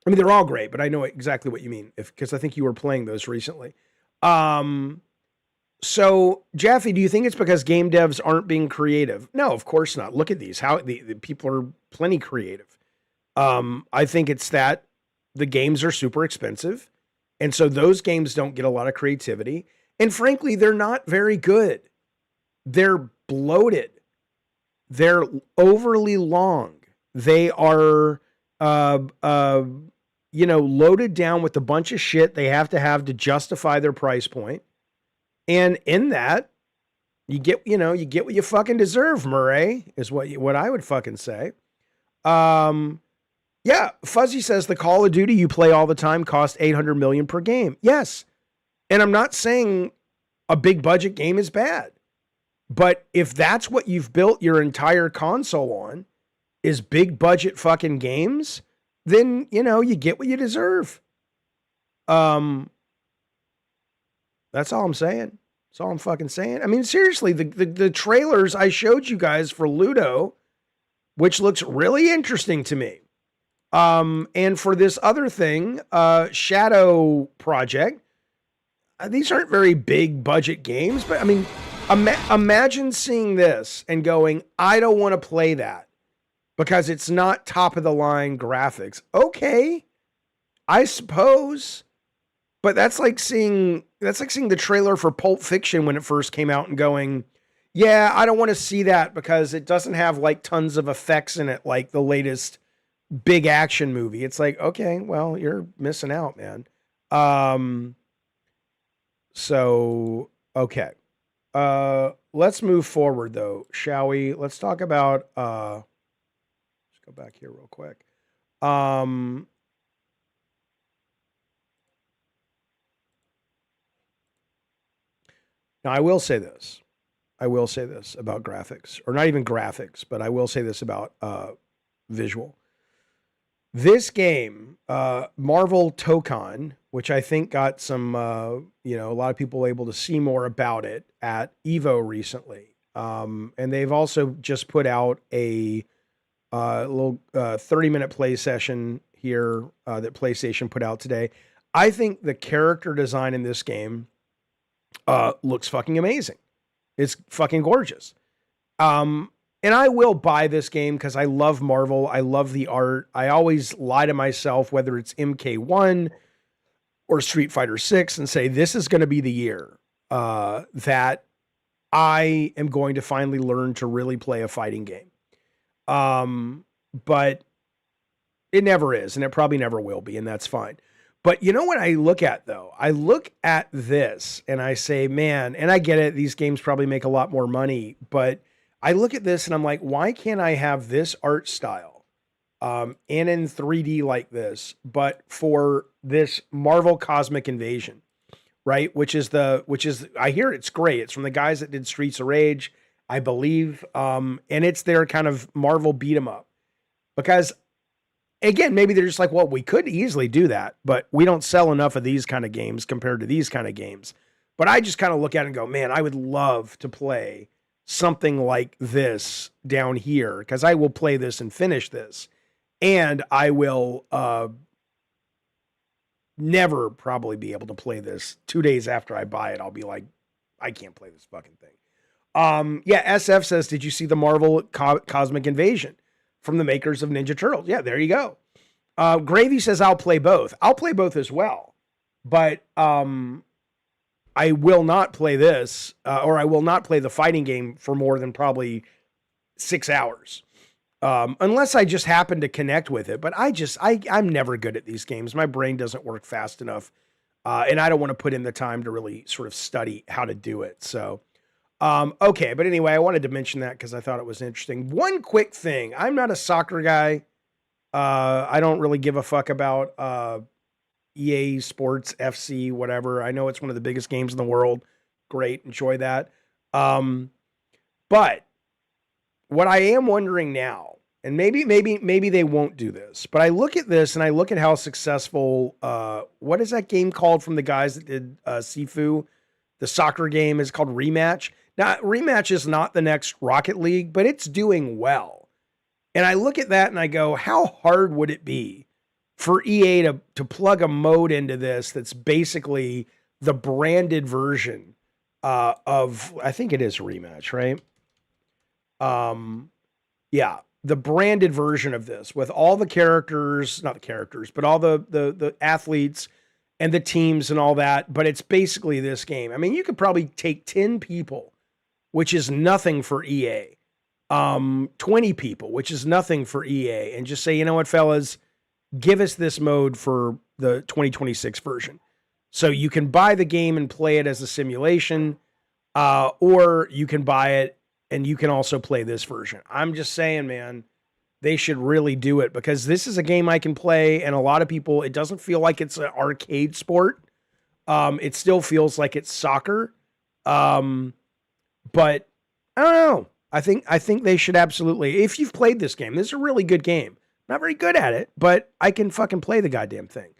I mean, they're all great, but I know exactly what you mean because I think you were playing those recently. So, Jaffe, do you think it's because game devs aren't being creative? No, of course not. Look at these. How the people are plenty creative. I think it's that the games are super expensive, and so those games don't get a lot of creativity. And frankly, they're not very good. They're bloated. They're overly long. They are, loaded down with a bunch of shit they have to justify their price point. And in that, you get what you fucking deserve, Murray, is what I would fucking say. Yeah, Fuzzy says the Call of Duty you play all the time costs $800 million per game. Yes. And I'm not saying a big budget game is bad. But if that's what you've built your entire console on, is big budget fucking games, then, you get what you deserve. That's all I'm saying. That's all I'm fucking saying. I mean, seriously, the trailers I showed you guys for Ludo, which looks really interesting to me. And for this other thing, Shadow Project, these aren't very big budget games, but I mean, imagine seeing this and going, I don't want to play that because it's not top of the line graphics. Okay, I suppose. But that's like seeing the trailer for Pulp Fiction when it first came out and going, yeah, I don't want to see that because it doesn't have like tons of effects in it like the latest big action movie. It's like, okay, well, you're missing out, man. So, okay. Let's move forward though, shall we? Let's talk about let's go back here real quick. Now, I will say this about graphics, or not even graphics, but I will say this about visual. This game, Marvel Tokon, which I think got some, a lot of people able to see more about it at Evo recently. And they've also just put out a little 30-minute play session here that PlayStation put out today. I think the character design in this game looks fucking amazing. It's fucking gorgeous. And I will buy this game because I love Marvel. I love the art. I always lie to myself, whether it's MK1 or Street Fighter 6, and say, this is going to be the year that I am going to finally learn to really play a fighting game. But it never is, and it probably never will be, and that's fine. But you know what I look at, though? I look at this and I say, man, and I get it, these games probably make a lot more money, but I look at this and I'm like, why can't I have this art style and in 3D like this, but for this Marvel Cosmic Invasion, right? Which is I hear it's great. It's from the guys that did Streets of Rage, I believe. And it's their kind of Marvel beat 'em up. Because again, maybe they're just like, well, we could easily do that, but we don't sell enough of these kind of games compared to these kind of games. But I just kind of look at it and go, man, I would love to play something like this down here because I will play this and finish this. And I will never probably be able to play this 2 days after I buy it. I'll be like, I can't play this fucking thing. Yeah, SF says, did you see the Marvel Cosmic Invasion from the makers of Ninja Turtles? Yeah, there you go. Gravy says, I'll play both. I'll play both as well. But I will not play this, or I will not play the fighting game for more than probably 6 hours. Unless I just happen to connect with it. But I'm never good at these games. My brain doesn't work fast enough. And I don't want to put in the time to really sort of study how to do it. So, okay. But anyway, I wanted to mention that because I thought it was interesting. One quick thing. I'm not a soccer guy. I don't really give a fuck about EA Sports, FC, whatever. I know it's one of the biggest games in the world. Great. Enjoy that. But what I am wondering now, and maybe they won't do this, but I look at this and I look at how successful, what is that game called from the guys that did Sifu? The soccer game is called Rematch. Now, Rematch is not the next Rocket League, but it's doing well. And I look at that and I go, how hard would it be for EA to plug a mode into this that's basically the branded version of, I think it is Rematch, right? Yeah, the branded version of this with all the characters, not the characters, but all the athletes and the teams and all that. But it's basically this game. I mean, you could probably take 10 people, which is nothing for EA, 20 people, which is nothing for EA, and just say, you know what, fellas, give us this mode for the 2026 version. So you can buy the game and play it as a simulation, or you can buy it and you can also play this version. I'm just saying, man, they should really do it because this is a game I can play, and a lot of people, it doesn't feel like it's an arcade sport. It still feels like it's soccer. But I don't know. I think they should absolutely. If you've played this game, this is a really good game. Not very good at it, but I can fucking play the goddamn thing.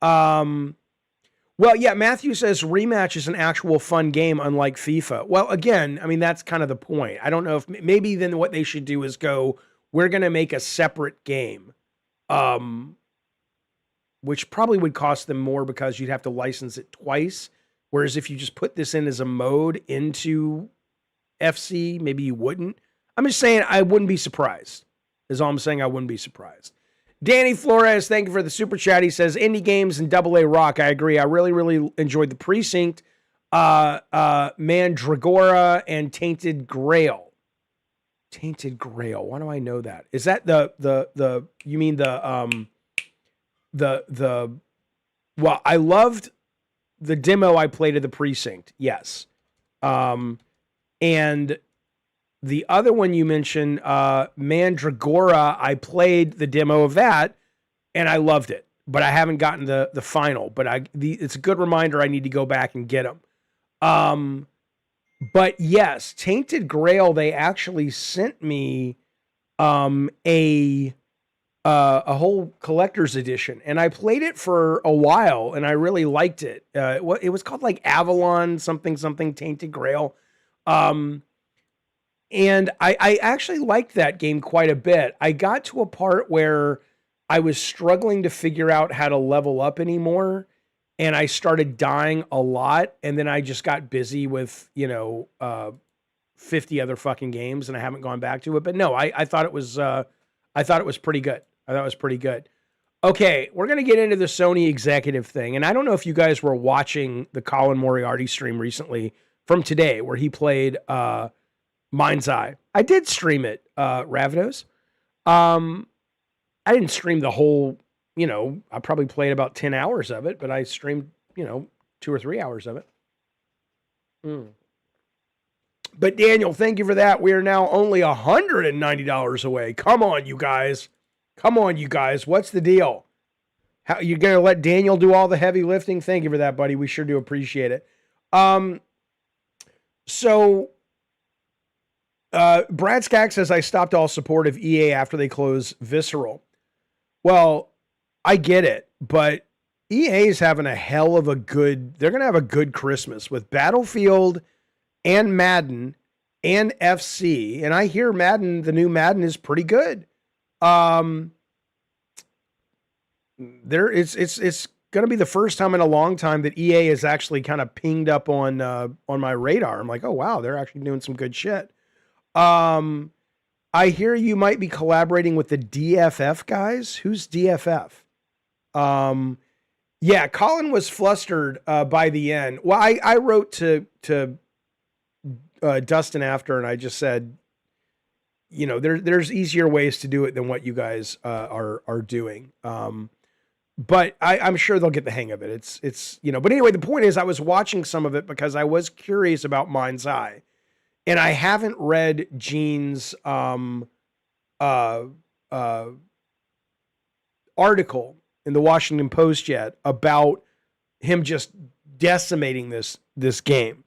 Well, yeah, Matthew says Rematch is an actual fun game, unlike FIFA. Well, again, I mean, that's kind of the point. I don't know if maybe then what they should do is go, we're going to make a separate game, which probably would cost them more because you'd have to license it twice. Whereas if you just put this in as a mode into FC, maybe you wouldn't. I'm just saying I wouldn't be surprised. Is all I'm saying. I wouldn't be surprised. Danny Flores, thank you for the super chat. He says, indie games and AA Rock. I agree. I really, really enjoyed The Precinct, Mandragora, and Tainted Grail. Tainted Grail. Why do I know that? Is that the you mean the well, I loved the demo I played of The Precinct. Yes. And the other one you mentioned, Mandragora, I played the demo of that and I loved it, but I haven't gotten the final, but it's a good reminder I need to go back and get them. But yes, Tainted Grail, they actually sent me a whole collector's edition, and I played it for a while and I really liked it. It was called like Avalon something Tainted Grail. And I actually liked that game quite a bit. I got to a part where I was struggling to figure out how to level up anymore. And I started dying a lot. And then I just got busy with, 50 other fucking games and I haven't gone back to it. But no, I thought it was pretty good. I thought it was pretty good. Okay, we're going to get into the Sony executive thing. And I don't know if you guys were watching the Colin Moriarty stream recently from today where he played Mind's Eye. I did stream it, Ravnos. I didn't stream the whole, I probably played about 10 hours of it, but I streamed, 2 or 3 hours of it. But Daniel, thank you for that. We are now only $190 away. Come on, you guys. What's the deal? How you going to let Daniel do all the heavy lifting? Thank you for that, buddy. We sure do appreciate it. So Brad Skag says, I stopped all support of EA after they closed Visceral. Well, I get it, but EA is having a hell of a good, they're going to have a good Christmas with Battlefield and Madden and FC. And I hear Madden, the new Madden is pretty good. It's going to be the first time in a long time that EA is actually kind of pinged up on my radar. I'm like, oh wow, they're actually doing some good shit. I hear you might be collaborating with the DFF guys. Who's DFF? Yeah, Colin was flustered by the end. Well, I wrote to Dustin after, and I just said, there's easier ways to do it than what you guys are doing. But I'm sure they'll get the hang of it. But anyway, the point is, I was watching some of it because I was curious about Mind's Eye, and I haven't read Gene's uh, article in the Washington Post yet about him just decimating this game.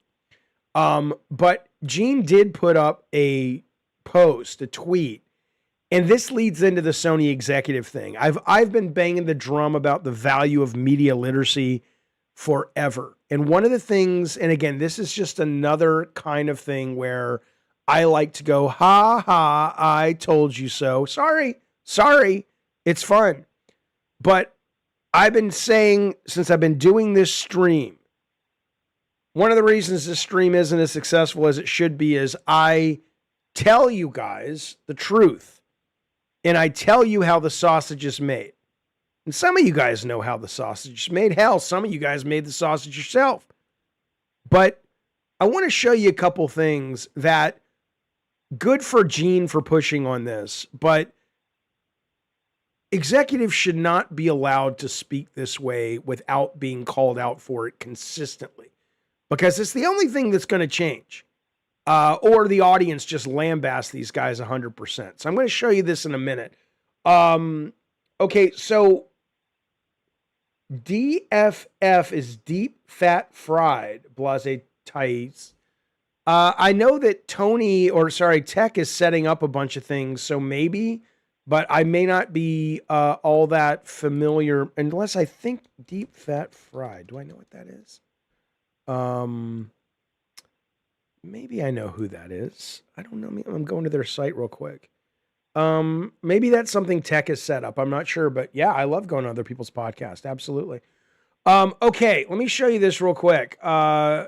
But Gene did put up a tweet, and this leads into the Sony executive thing. I've been banging the drum about the value of media literacy forever. And one of the things, and again, this is just another kind of thing where I like to go, ha ha, I told you so. Sorry, it's fun. But I've been saying since I've been doing this stream, one of the reasons this stream isn't as successful as it should be is I tell you guys the truth. And I tell you how the sausage is made. And some of you guys know how the sausage is made. Hell, some of you guys made the sausage yourself. But I want to show you a couple things that good for Gene for pushing on this, but executives should not be allowed to speak this way without being called out for it consistently, because it's the only thing that's going to change. Or the audience just lambasts these guys 100%. So I'm going to show you this in a minute. Okay, so DFF is deep fat fried, Blase Thais. I know that Tech is setting up a bunch of things, so maybe, but I may not be all that familiar, unless I think deep fat fried. Do I know what that is? Maybe I know who that is. I don't know. I'm going to their site real quick. Maybe that's something Tech has set up. I'm not sure, but yeah, I love going to other people's podcasts. Absolutely. Okay, let me show you this real quick.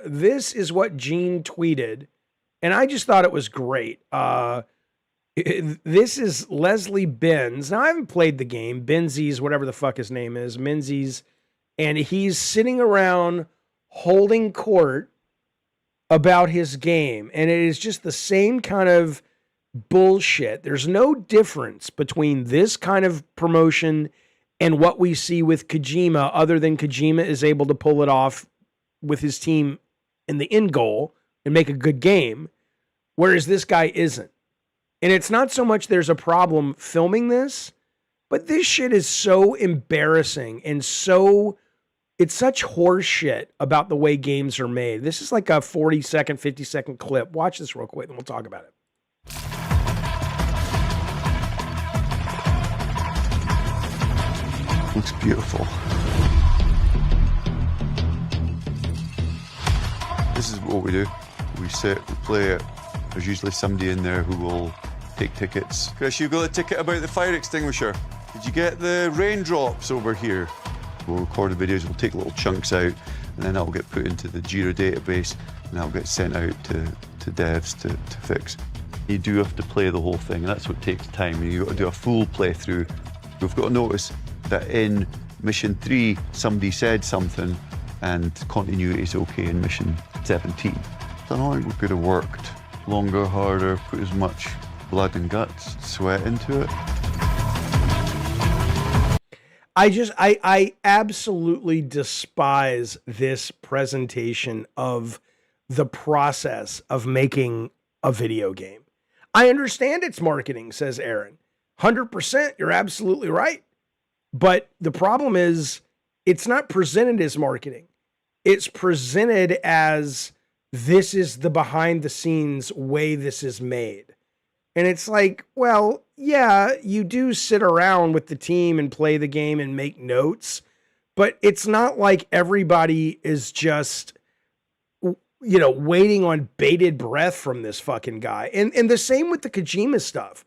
This is what Gene tweeted, and I just thought it was great. This is Leslie Benz. Now, I haven't played the game. Benzies, whatever the fuck his name is, Menzies, and he's sitting around holding court about his game, and it is just the same kind of bullshit. There's no difference between this kind of promotion and what we see with Kojima, other than Kojima is able to pull it off with his team in the end goal and make a good game, whereas this guy isn't. And it's not so much there's a problem filming this, but this shit is so embarrassing and it's such horse shit about the way games are made. This is like a 40-second, 50-second clip. Watch this real quick and we'll talk about it. Looks beautiful. This is what we do. We sit, we play it. There's usually somebody in there who will take tickets. Chris, you got a ticket about the fire extinguisher. Did you get the raindrops over here? We'll record the videos, we'll take little chunks out, and then that'll get put into the Jira database, and that'll get sent out to devs to fix. You do have to play the whole thing, and that's what takes time. You've got to do a full playthrough. We've got to notice that in mission 3, somebody said something, and continuity is okay in mission 17. I don't think we could have worked longer, harder, put as much blood and guts, sweat into it. I absolutely despise this presentation of the process of making a video game. I understand it's marketing, says Aaron. 100%, you're absolutely right. But the problem is, it's not presented as marketing. It's presented as this is the behind the scenes way this is made. And it's like, well, yeah, you do sit around with the team and play the game and make notes, but it's not like everybody is just, waiting on bated breath from this fucking guy. And the same with the Kojima stuff.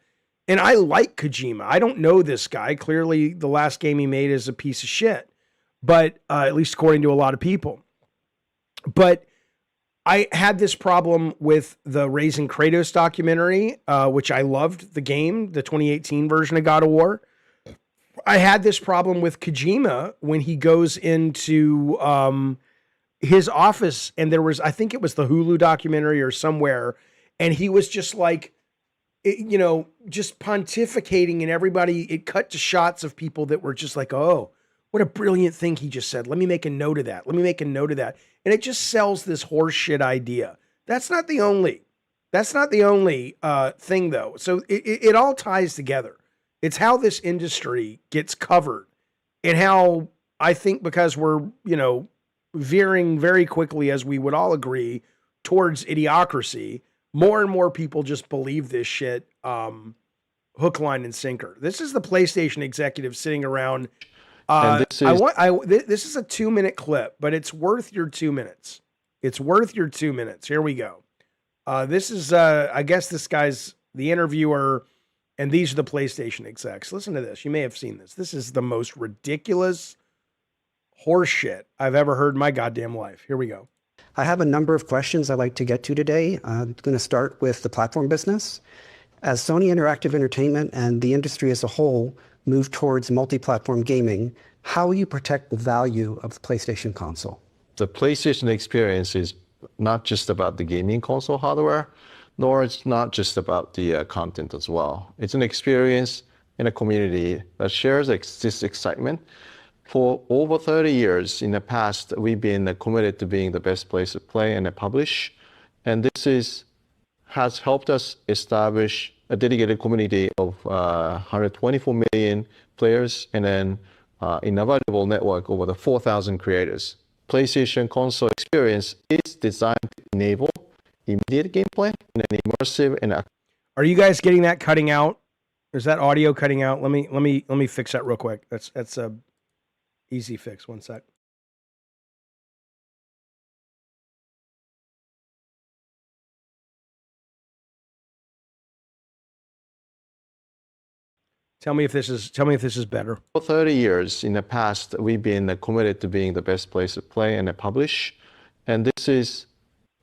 And I like Kojima. I don't know this guy. Clearly, the last game he made is a piece of shit, but at least according to a lot of people. But I had this problem with the Raising Kratos documentary, which I loved the game, the 2018 version of God of War, I had this problem with Kojima when he goes into his office, and there was, I think it was the Hulu documentary or somewhere, and he was just like, just pontificating, and everybody, it cut to shots of people that were just like, oh, what a brilliant thing he just said. Let me make a note of that. Let me make a note of that. And it just sells this horseshit idea. That's not the only thing though. So it all ties together. It's how this industry gets covered, and how I think, because we're, veering very quickly, as we would all agree, towards idiocracy, more and more people just believe this shit, hook, line, and sinker. This is the PlayStation executive sitting around. And This is a 2-minute clip, but it's worth your 2 minutes. It's worth your 2 minutes. Here we go. This is, I guess this guy's the interviewer, and these are the PlayStation execs. Listen to this. You may have seen this. This is the most ridiculous horseshit I've ever heard in my goddamn life. Here we go. I have a number of questions I'd like to get to today. I'm going to start with the platform business. As Sony Interactive Entertainment and the industry as a whole move towards multi-platform gaming, how will you protect the value of the PlayStation console? The PlayStation experience is not just about the gaming console hardware, nor it's not just about the content as well. It's an experience in a community that shares this excitement. For over 30 years in the past, we've been committed to being the best place to play and publish. And this has helped us establish a dedicated community of 124 million players, and then an invaluable network over the 4,000 creators. PlayStation console experience is designed to enable immediate gameplay in an immersive and. Are you guys getting that cutting out? Is that audio cutting out? Let me fix that real quick. That's a easy fix. One sec. Tell me if this is better. For 30 years in the past, we've been committed to being the best place to play and publish. And this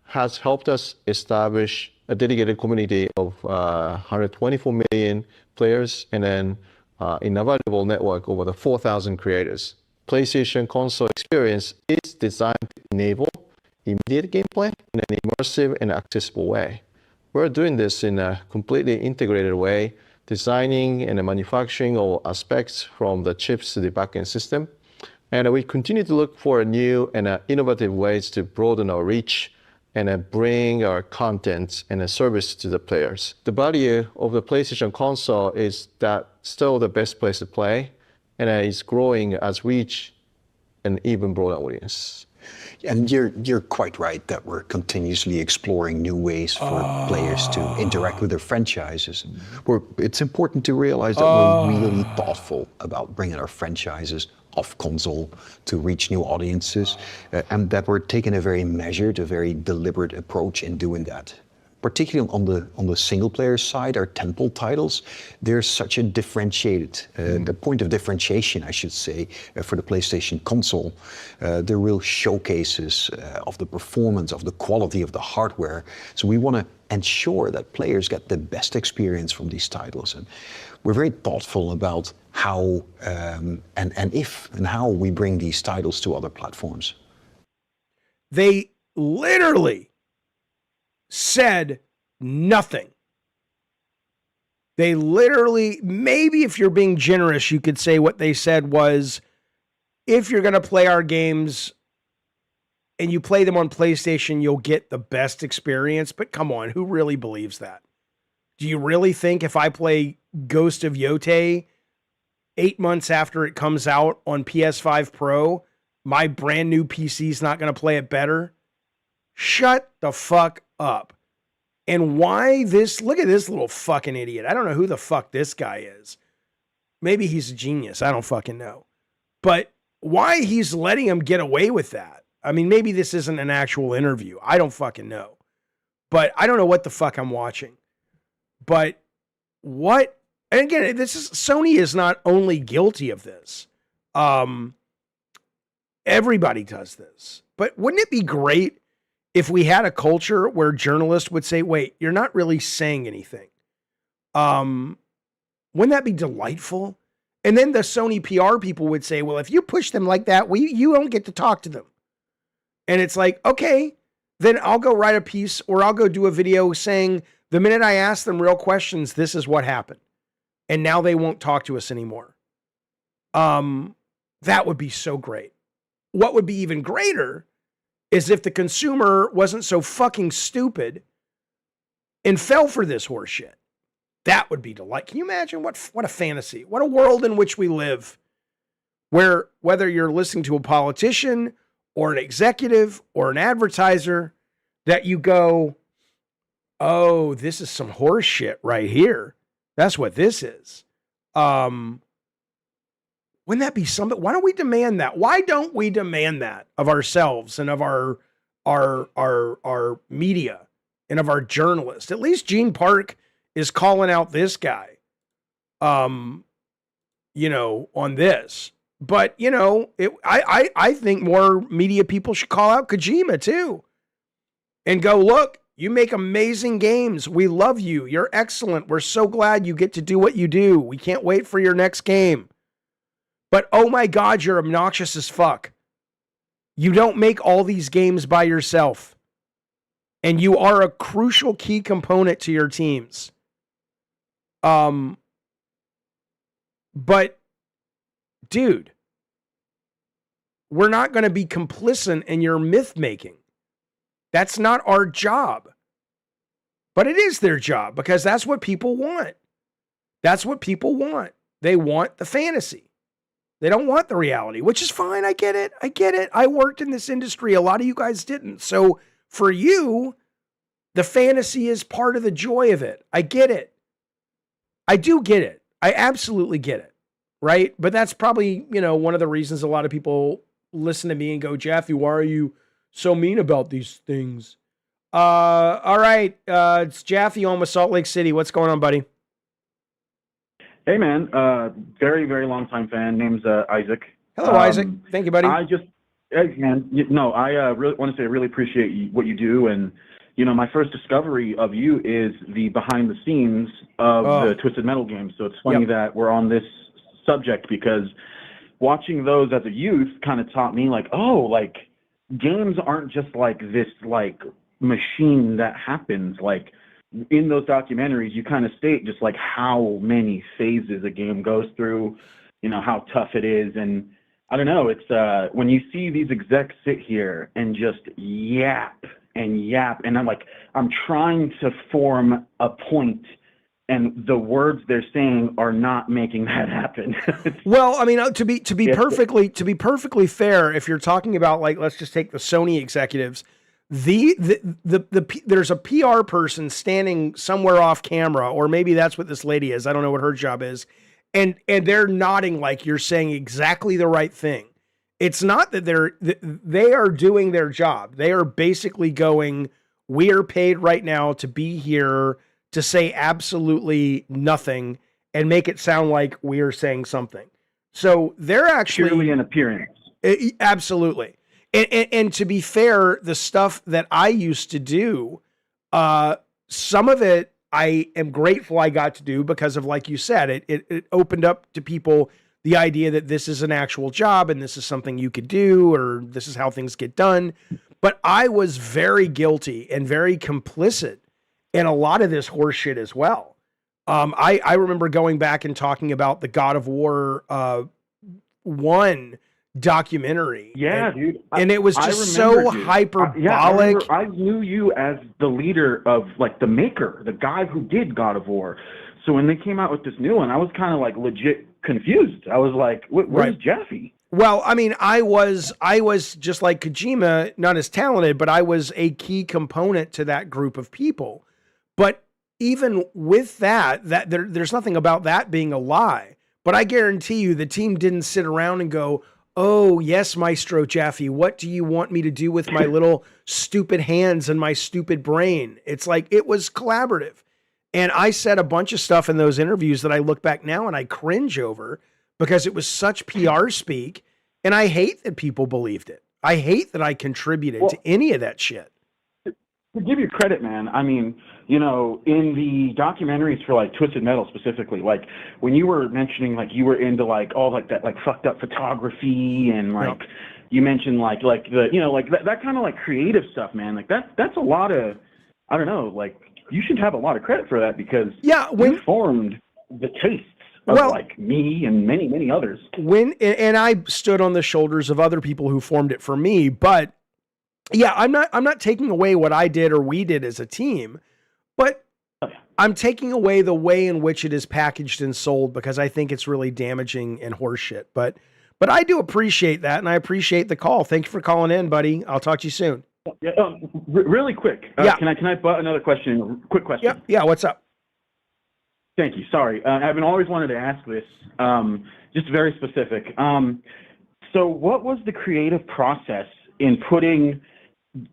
has helped us establish a dedicated community of 124 million players, and then an invaluable network over the 4,000 creators. PlayStation console experience is designed to enable immediate gameplay in an immersive and accessible way. We're doing this in a completely integrated way, designing and manufacturing all aspects from the chips to the backend system. And we continue to look for new and innovative ways to broaden our reach and bring our content and a service to the players. The value of the PlayStation console is that still the best place to play, and it's growing as we reach an even broader audience. And you're quite right that we're continuously exploring new ways for players to interact with their franchises. It's important to realize that we're really thoughtful about bringing our franchises off console to reach new audiences, and that we're taking a very measured, a very deliberate approach in doing that. Particularly on the single player side, our tentpole titles, there's such a differentiated, the point of differentiation, I should say, for the PlayStation console. They're real showcases of the performance, of the quality of the hardware. So we want to ensure that players get the best experience from these titles. And we're very thoughtful about how and if and how we bring these titles to other platforms. They literally said nothing. They literally, maybe if you're being generous, you could say what they said was, if you're going to play our games and you play them on PlayStation, you'll get the best experience. But come on, who really believes that? Do you really think if I play Ghost of Yotei 8 months after it comes out on PS5 Pro, my brand new PC is not going to play it better? Shut the fuck up. And why this? Look at this little fucking idiot. I don't know who the fuck this guy is. Maybe he's a genius. I don't fucking know. But why he's letting him get away with that? I mean, maybe this isn't an actual interview. I don't fucking know. But I don't know what the fuck I'm watching. But what? And again, Sony is not only guilty of this. Everybody does this. But wouldn't it be great if we had a culture where journalists would say, wait, you're not really saying anything? Wouldn't that be delightful? And then the Sony PR people would say, well, if you push them like that, you don't get to talk to them. And it's like, okay, then I'll go write a piece or I'll go do a video saying the minute I ask them real questions, this is what happened. And now they won't talk to us anymore. That would be so great. What would be even greater is if the consumer wasn't so fucking stupid and fell for this horse shit. That would be delightful. Can you imagine what a fantasy, what a world in which we live, where whether you're listening to a politician or an executive or an advertiser, that you go, oh, this is some horse shit right here. That's what this is. Wouldn't that be something? Why don't we demand that? Why don't we demand that of ourselves and of our media and of our journalists? At least Gene Park is calling out this guy, on this. But, I think more media people should call out Kojima too and go, look, you make amazing games. We love you. You're excellent. We're so glad you get to do what you do. We can't wait for your next game. But, oh my God, you're obnoxious as fuck. You don't make all these games by yourself. And you are a crucial key component to your teams. But, dude, we're not going to be complicit in your myth making. That's not our job. But it is their job because that's what people want. That's what people want. They want the fantasy. They don't want the reality, which is fine. I get it. I worked in this industry. A lot of you guys didn't. So for you, the fantasy is part of the joy of it. I get it. I do get it. I absolutely get it. Right? But that's probably, one of the reasons a lot of people listen to me and go, Jaffe, why are you so mean about these things? All right. It's Jaffe on with Salt Lake City. What's going on, buddy? Hey, man. Very, very long time fan. Name's Isaac. Hello, Isaac. Thank you, buddy. I really want to say I really appreciate what you do. And, my first discovery of you is the behind the scenes of the Twisted Metal games. So it's funny that we're on this subject because watching those as a youth kind of taught me games aren't just like this machine that happens. Like in those documentaries, you kind of state just how many phases a game goes through, how tough it is. And I don't know, it's when you see these execs sit here and just yap, and I'm trying to form a point, and the words they're saying are not making that happen. Well, I mean, to be perfectly fair, if you're talking about let's just take the Sony executives, there's a PR person standing somewhere off camera, or maybe that's what this lady is. I don't know what her job is, and they're nodding like you're saying exactly the right thing. It's not that they are doing their job. They are basically going, we are paid right now to be here to say absolutely nothing and make it sound like we are saying something. So they're actually purely an appearance. Absolutely. And to be fair, the stuff that I used to do, some of it I am grateful I got to do because of, like you said, it opened up to people the idea that this is an actual job and this is something you could do, or this is how things get done. But I was very guilty and very complicit in a lot of this horse shit as well. I remember going back and talking about the God of War 1 documentary. Yeah, dude. And it was just so hyperbolic. I knew you as the leader of the maker, the guy who did God of War. So when they came out with this new one, I was kind of legit confused. I was like, where's Jaffe? Well, I mean, I was just like Kojima, not as talented, but I was a key component to that group of people. But even with that there's nothing about that being a lie. But I guarantee you the team didn't sit around and go, oh, yes, Maestro Jaffe, what do you want me to do with my little stupid hands and my stupid brain? It's it was collaborative. And I said a bunch of stuff in those interviews that I look back now and I cringe over because it was such PR speak. And I hate that people believed it. I hate that I contributed to any of that shit. To give you credit, man, I mean, you know, in the documentaries for like Twisted Metal specifically, like when you were mentioning like you were into like all like that like fucked up photography and like you mentioned like the, you know, like that kind of like creative stuff, man. Like that's a lot of, I don't know, like you should have a lot of credit for that because you formed the tastes of like me and many others. And I stood on the shoulders of other people who formed it for me, but yeah, I'm not taking away what I did or we did as a team, but I'm taking away the way in which it is packaged and sold because I think it's really damaging and horseshit. But I do appreciate that, and I appreciate the call. Thank you for calling in, buddy. I'll talk to you soon. Yeah, really quick. Can I butt another question? Quick question. Yeah. What's up? Thank you. Sorry, I've always wanted to ask this. Just very specific. So, what was the creative process in putting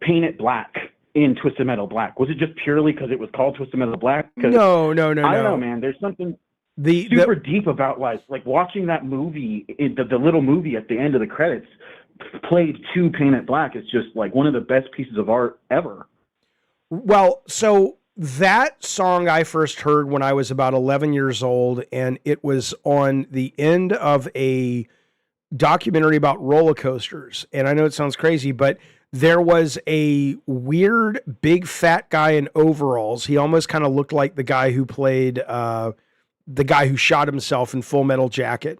Paint It Black in Twisted Metal Black? Was it just purely because it was called Twisted Metal Black? No. I don't know, man. There's something super deep about like watching that movie, the little movie at the end of the credits played to Paint It Black is just like one of the best pieces of art ever. Well, so that song I first heard when I was about 11 years old, and it was on the end of a documentary about roller coasters. And I know it sounds crazy, but there was a weird big fat guy in overalls. He almost kind of looked like the guy who played the guy who shot himself in Full Metal Jacket.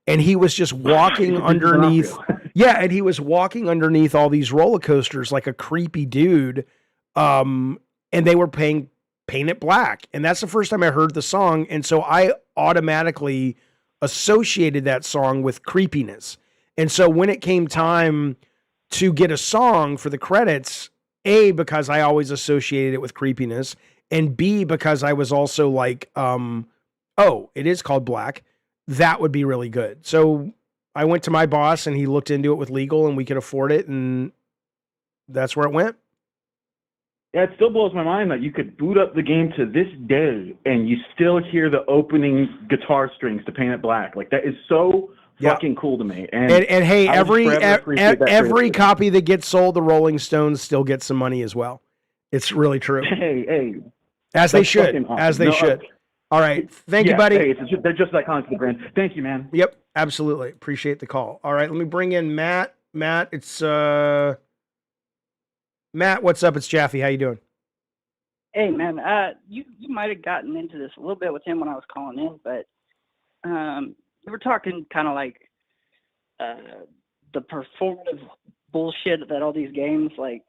And he was just walking underneath. Yeah, and he was walking underneath all these roller coasters like a creepy dude. And they were Paint It Black. And that's the first time I heard the song. And so I automatically associated that song with creepiness. And so when it came time to get a song for the credits, A, because I always associated it with creepiness, and B, because I was also like, oh, it is called Black. That would be really good. So I went to my boss and he looked into it with legal and we could afford it. And that's where it went. Yeah, it still blows my mind that you could boot up the game to this day and you still hear the opening guitar strings to Paint It Black. Like that is so fucking cool to me. And hey, every copy that gets sold, the Rolling Stones still get some money as well. It's really true. Hey. As they should. Awesome. As they should. All right. Thank you, buddy. Hey, they're just iconic to the brand. Thank you, man. Yep. Absolutely. Appreciate the call. All right. Let me bring in Matt. Matt, it's Matt, what's up? It's Jaffe. How you doing? Hey, man. You might have gotten into this a little bit with him when I was calling in, but we were talking kind of like the performative bullshit that all these games like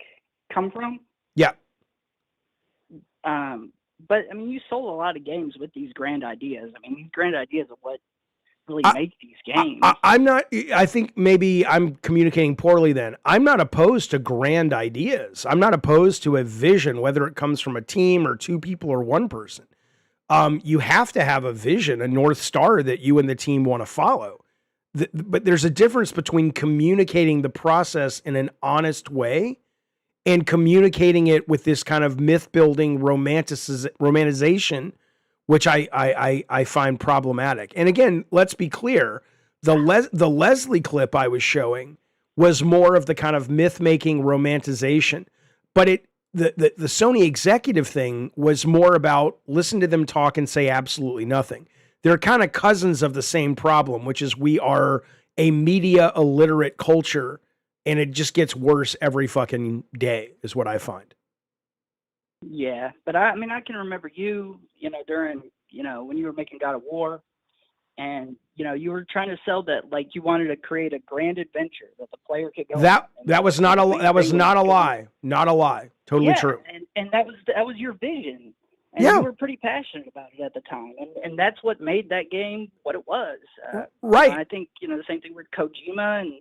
come from. Yeah. But I mean, you sold a lot of games with these grand ideas. I mean, these grand ideas are what really make these games. I'm not, I think maybe I'm communicating poorly then. I'm not opposed to grand ideas. I'm not opposed to a vision, whether it comes from a team or two people or one person. You have to have a vision, a North Star that you and the team want to follow. But there's a difference between communicating the process in an honest way and communicating it with this kind of myth-building romanticization, which I find problematic. And again, let's be clear, the Leslie clip I was showing was more of the kind of myth-making romanticization, but the Sony executive thing was more about listen to them talk and say absolutely nothing. They're kind of cousins of the same problem, which is we are a media illiterate culture, and it just gets worse every fucking day is what I find. Yeah, but I mean, I can remember you during, when you were making God of War, and, you were trying to sell that, like, you wanted to create a grand adventure that the player could go on. That was not a lie. Not a lie. Totally true. And that was your vision. And you were pretty passionate about it at the time. And that's what made that game what it was. Right. I think, the same thing with Kojima and,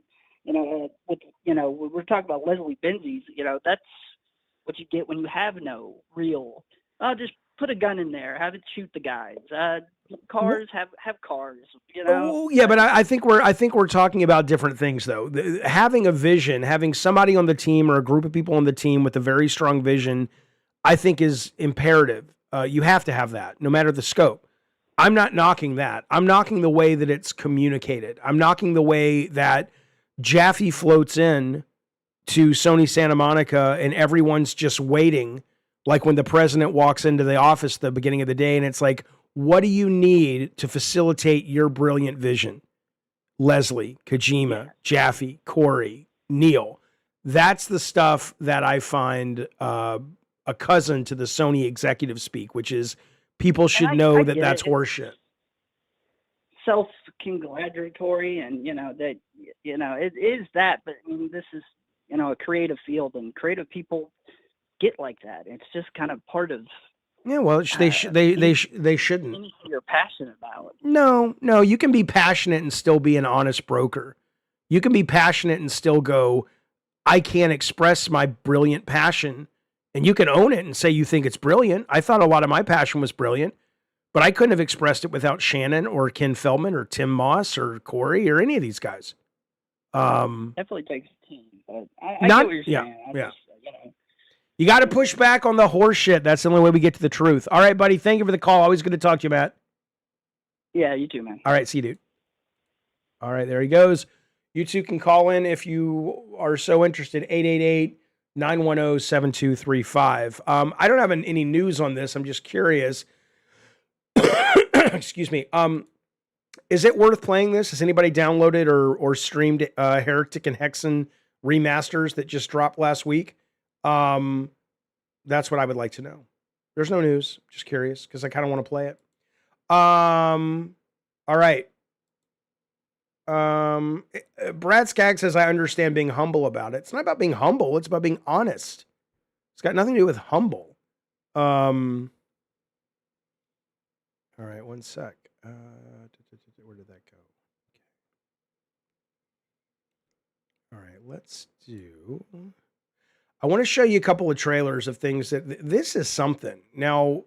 we're talking about Leslie Benzies, that's what you get when you have no real, just put a gun in there, have it shoot the guys. Cars have cars, Oh, yeah, but I think we're talking about different things though. Having a vision, having somebody on the team or a group of people on the team with a very strong vision, I think is imperative. You have to have that, no matter the scope. I'm not knocking that. I'm knocking the way that it's communicated. I'm knocking the way that Jaffe floats in to Sony Santa Monica and everyone's just waiting Like when the president walks into the office at the beginning of the day and it's like, what do you need to facilitate your brilliant vision? Leslie, Kojima, Jaffe, Corey, Neil. That's the stuff that I find a cousin to the Sony executive speak, which is people should know that that's horseshit. Self-congratulatory, and that it is that, but I mean, this is a creative field, and creative people get like that. It's just kind of part of. Yeah, well, they shouldn't. Anything you're passionate about. No, you can be passionate and still be an honest broker. You can be passionate and still go, I can't express my brilliant passion, and you can own it and say you think it's brilliant. I thought a lot of my passion was brilliant, but I couldn't have expressed it without Shannon or Ken Feldman or Tim Moss or Corey or any of these guys. Definitely takes a team, but I get what you're saying. Yeah. You got to push back on the horse shit. That's the only way we get to the truth. All right, buddy. Thank you for the call. Always good to talk to you, Matt. Yeah, you too, man. All right, see you, dude. All right, there he goes. You two can call in if you are so interested. 888-910-7235. I don't have any news on this. I'm just curious. Excuse me. Is it worth playing this? Has anybody downloaded or streamed Heretic and Hexen remasters that just dropped last week? That's what I would like to know. There's no news. Just curious because I kind of want to play it. All right. Brad Skaggs says, I understand being humble about it. It's not about being humble. It's about being honest. It's got nothing to do with humble. All right, one sec. Where did that go? Okay. All right, let's do. I want to show you a couple of trailers of things that this is something. Now,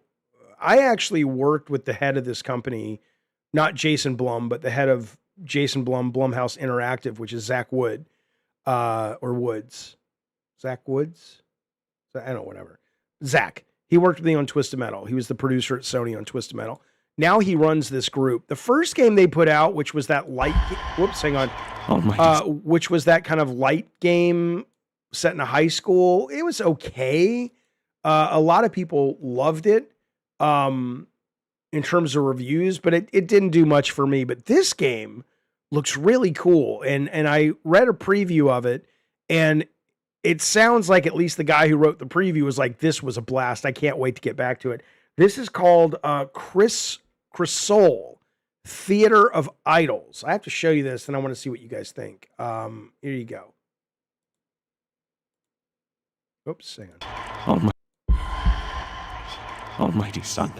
I actually worked with the head of this company, not Jason Blum, but the head of Jason Blum, Blumhouse Interactive, which is Zach Wood, or Woods. Zach Woods? I don't know, whatever. Zach. He worked with me on Twisted Metal. He was the producer at Sony on Twisted Metal. Now he runs this group. The first game they put out, which was that light, hang on. Which was that kind of light game set in a high school. It was okay. A lot of people loved it in terms of reviews, but it didn't do much for me. But this game looks really cool. And I read a preview of it, and it sounds like at least the guy who wrote the preview was like, this was a blast. I can't wait to get back to it. This is called Crisol, Theater of Idols. I have to show you this, and I want to see what you guys think. Here you go. Oops, hang on. Almighty Son,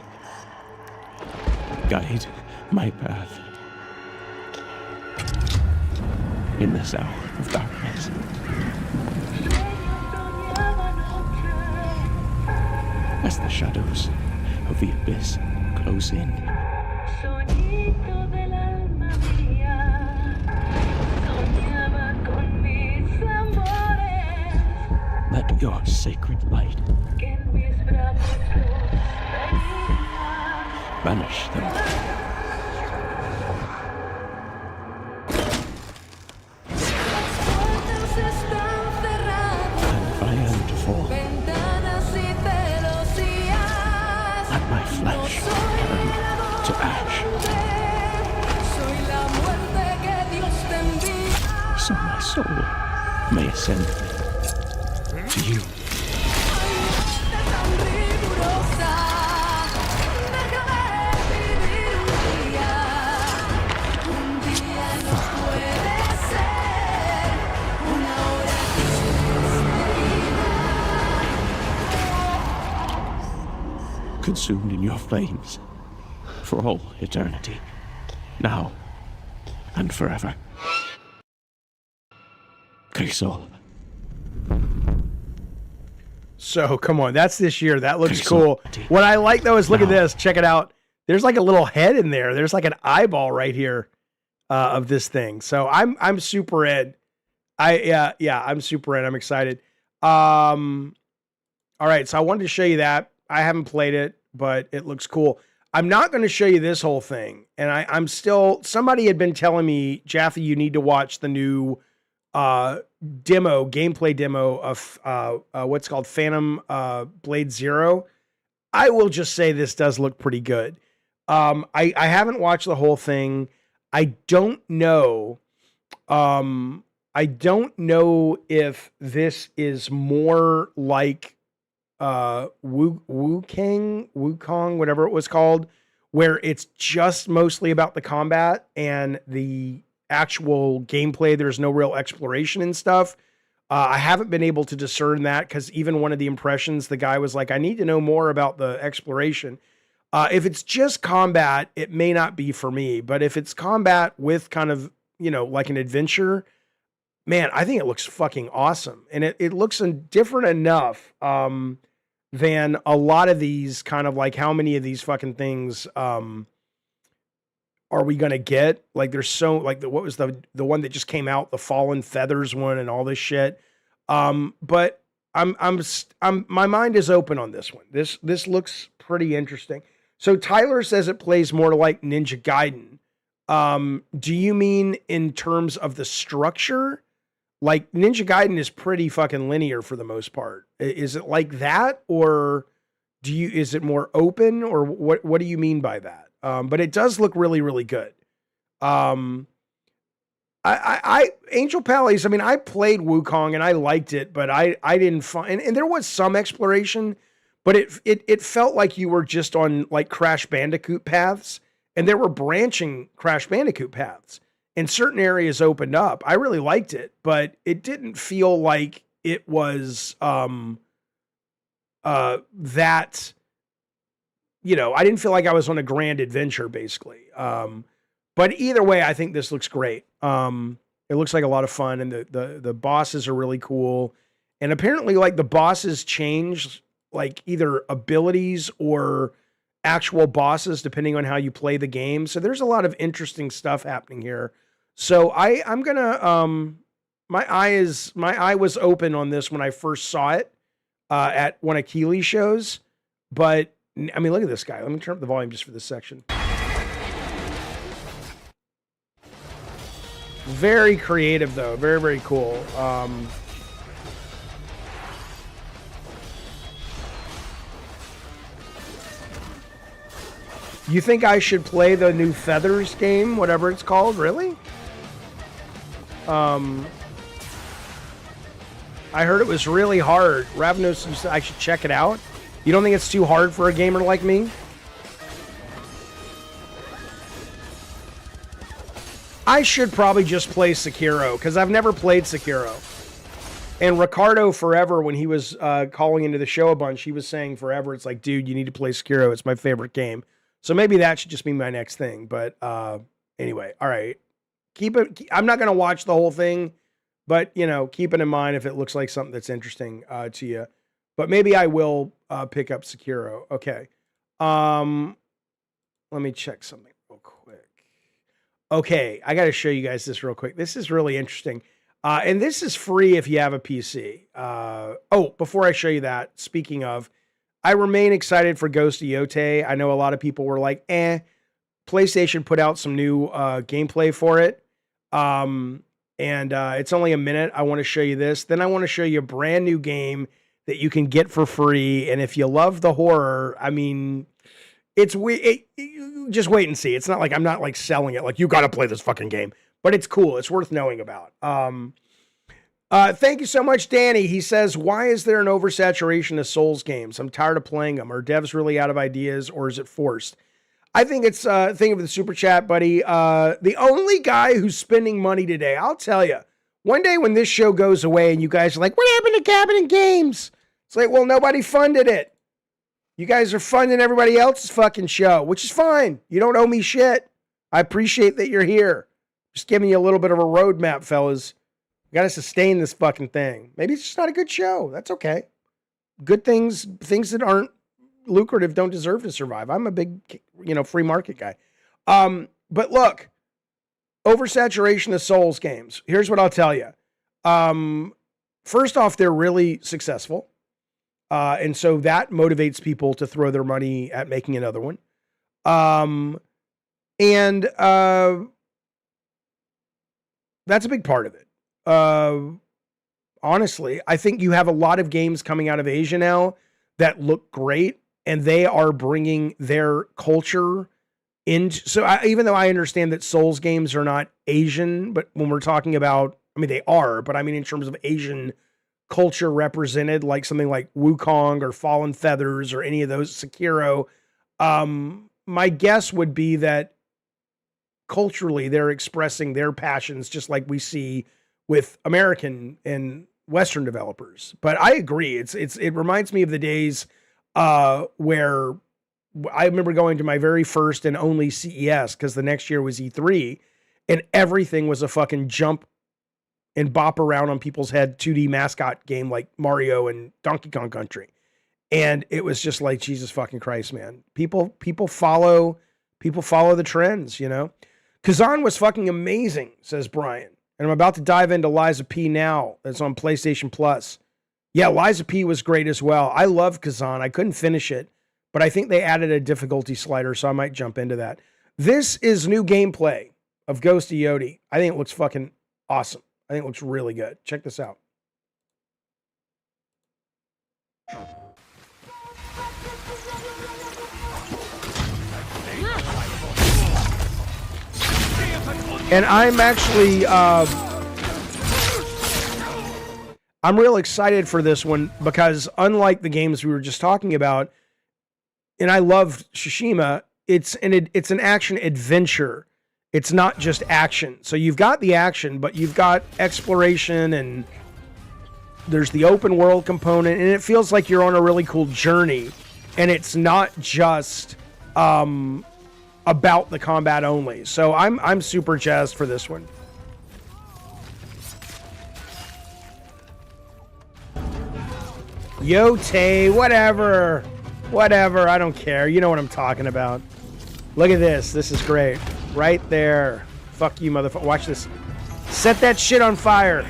guide my path in this hour of darkness. As the shadows of the abyss close in, let your sacred light banish them. And if I am to fall, let my flesh turn to ash, so my soul may ascend to you. Consumed in your flames for all eternity, now and forever. Crisol. So come on, that's this year. That looks cool. What I like though is look at this. Check it out. There's like a little head in there. There's like an eyeball right here of this thing. So I'm super in. I'm super in. I'm excited. All right, so I wanted to show you that. I haven't played it, but it looks cool. I'm not going to show you this whole thing. And I'm still, somebody had been telling me, Jaffe, you need to watch the new gameplay demo of what's called Phantom Blade Zero. I will just say this does look pretty good. I haven't watched the whole thing. I don't know. I don't know if this is more like Wukong, whatever it was called, where it's just mostly about the combat and the actual gameplay. There's no real exploration and stuff. I haven't been able to discern that because even one of the impressions, the guy was like, I need to know more about the exploration. If it's just combat, it may not be for me. But if it's combat with kind of, like an adventure, man, I think it looks fucking awesome. And it looks different enough than a lot of these kind of like, how many of these fucking things are we going to get? Like there's so like what was the one that just came out, the Fallen Feathers one and all this shit. But my mind is open on this one. This looks pretty interesting. So Tyler says it plays more like Ninja Gaiden. Do you mean in terms of the structure? Like Ninja Gaiden is pretty fucking linear for the most part. Is it like that, or is it more open, or what do you mean by that? But it does look really, really good. Angel Palace, I mean, I played Wukong and I liked it, but I didn't find, and there was some exploration, but it felt like you were just on like Crash Bandicoot paths, and there were branching Crash Bandicoot paths, and certain areas opened up. I really liked it, but it didn't feel like it was that, I didn't feel like I was on a grand adventure, basically. But either way, I think this looks great. It looks like a lot of fun, and the bosses are really cool. And apparently, like, the bosses change, like, either abilities or actual bosses, depending on how you play the game. So there's a lot of interesting stuff happening here. So I'm gonna, my eye was open on this when I first saw it at one of Keeley's shows. But, I mean, look at this guy. Let me turn up the volume just for this section. Very creative, though. Very, very cool. You think I should play the new Feathers game, whatever it's called? Really? I heard it was really hard. Ravnos said I should check it out. You don't think it's too hard for a gamer like me? I should probably just play Sekiro, because I've never played Sekiro. And Ricardo Forever, when he was calling into the show a bunch, he was saying forever, it's like, dude, you need to play Sekiro. It's my favorite game. So maybe that should just be my next thing. But anyway, all right. I'm not going to watch the whole thing, but, keep it in mind if it looks like something that's interesting to you. But maybe I will pick up Sekiro. Okay. Let me check something real quick. Okay, I got to show you guys this real quick. This is really interesting. And this is free if you have a PC. Before I show you that, speaking of, I remain excited for Ghost of Yotei. I know a lot of people were like, PlayStation put out some new gameplay for it. And it's only a minute. I want to show you this. Then I want to show you a brand new game that you can get for free. And if you love the horror, I mean, just wait and see. It's not like I'm not like selling it. Like, you got to play this fucking game, but it's cool. It's worth knowing about. Thank you so much, Danny. He says, why is there an oversaturation of Souls games? I'm tired of playing them. Are devs really out of ideas, or is it forced? I think it's, think of the super chat, buddy. The only guy who's spending money today, I'll tell you, one day when this show goes away and you guys are like, what happened to Cabinet Games? It's like, well, nobody funded it. You guys are funding everybody else's fucking show, which is fine. You don't owe me shit. I appreciate that you're here. Just giving you a little bit of a roadmap, fellas. You got to sustain this fucking thing. Maybe it's just not a good show. That's okay. Good things that aren't lucrative don't deserve to survive. I'm a big, free market guy. But look, oversaturation of Souls games. Here's what I'll tell you. First off, they're really successful. And so that motivates people to throw their money at making another one. That's a big part of it. honestly. I think you have a lot of games coming out of Asia now that look great, and they are bringing their culture in. So even though I understand that Souls games are not Asian, but when we're talking about, I mean, they are, but I mean, in terms of Asian culture represented, like something like Wukong or Fallen Feathers or any of those, Sekiro, my guess would be that culturally they're expressing their passions just like we see with American and Western developers. But I agree. It reminds me of the days where I remember going to my very first and only CES, because the next year was E3, and everything was a fucking jump and bop around on people's head 2D mascot game like Mario and Donkey Kong Country. And it was just like, Jesus fucking Christ, man. People follow the trends, you know? Kazan was fucking amazing, says Brian. And I'm about to dive into Liza P now. That's on PlayStation Plus. Yeah, Liza P was great as well. I love Kazan. I couldn't finish it, but I think they added a difficulty slider, so I might jump into that. This is new gameplay of Ghost of Yodi. I think it looks fucking awesome. I think it looks really good. Check this out. And I'm actually, I'm real excited for this one because unlike the games we were just talking about, and I love Tsushima, it's an action adventure. It's not just action. So you've got the action, but you've got exploration, and there's the open world component, and it feels like you're on a really cool journey. And it's not just about the combat only. So I'm super jazzed for this one. Yote, whatever, I don't care. You know what I'm talking about. Look at this. This is great. Right there. Fuck you, motherfucker. Watch this. Set that shit on fire.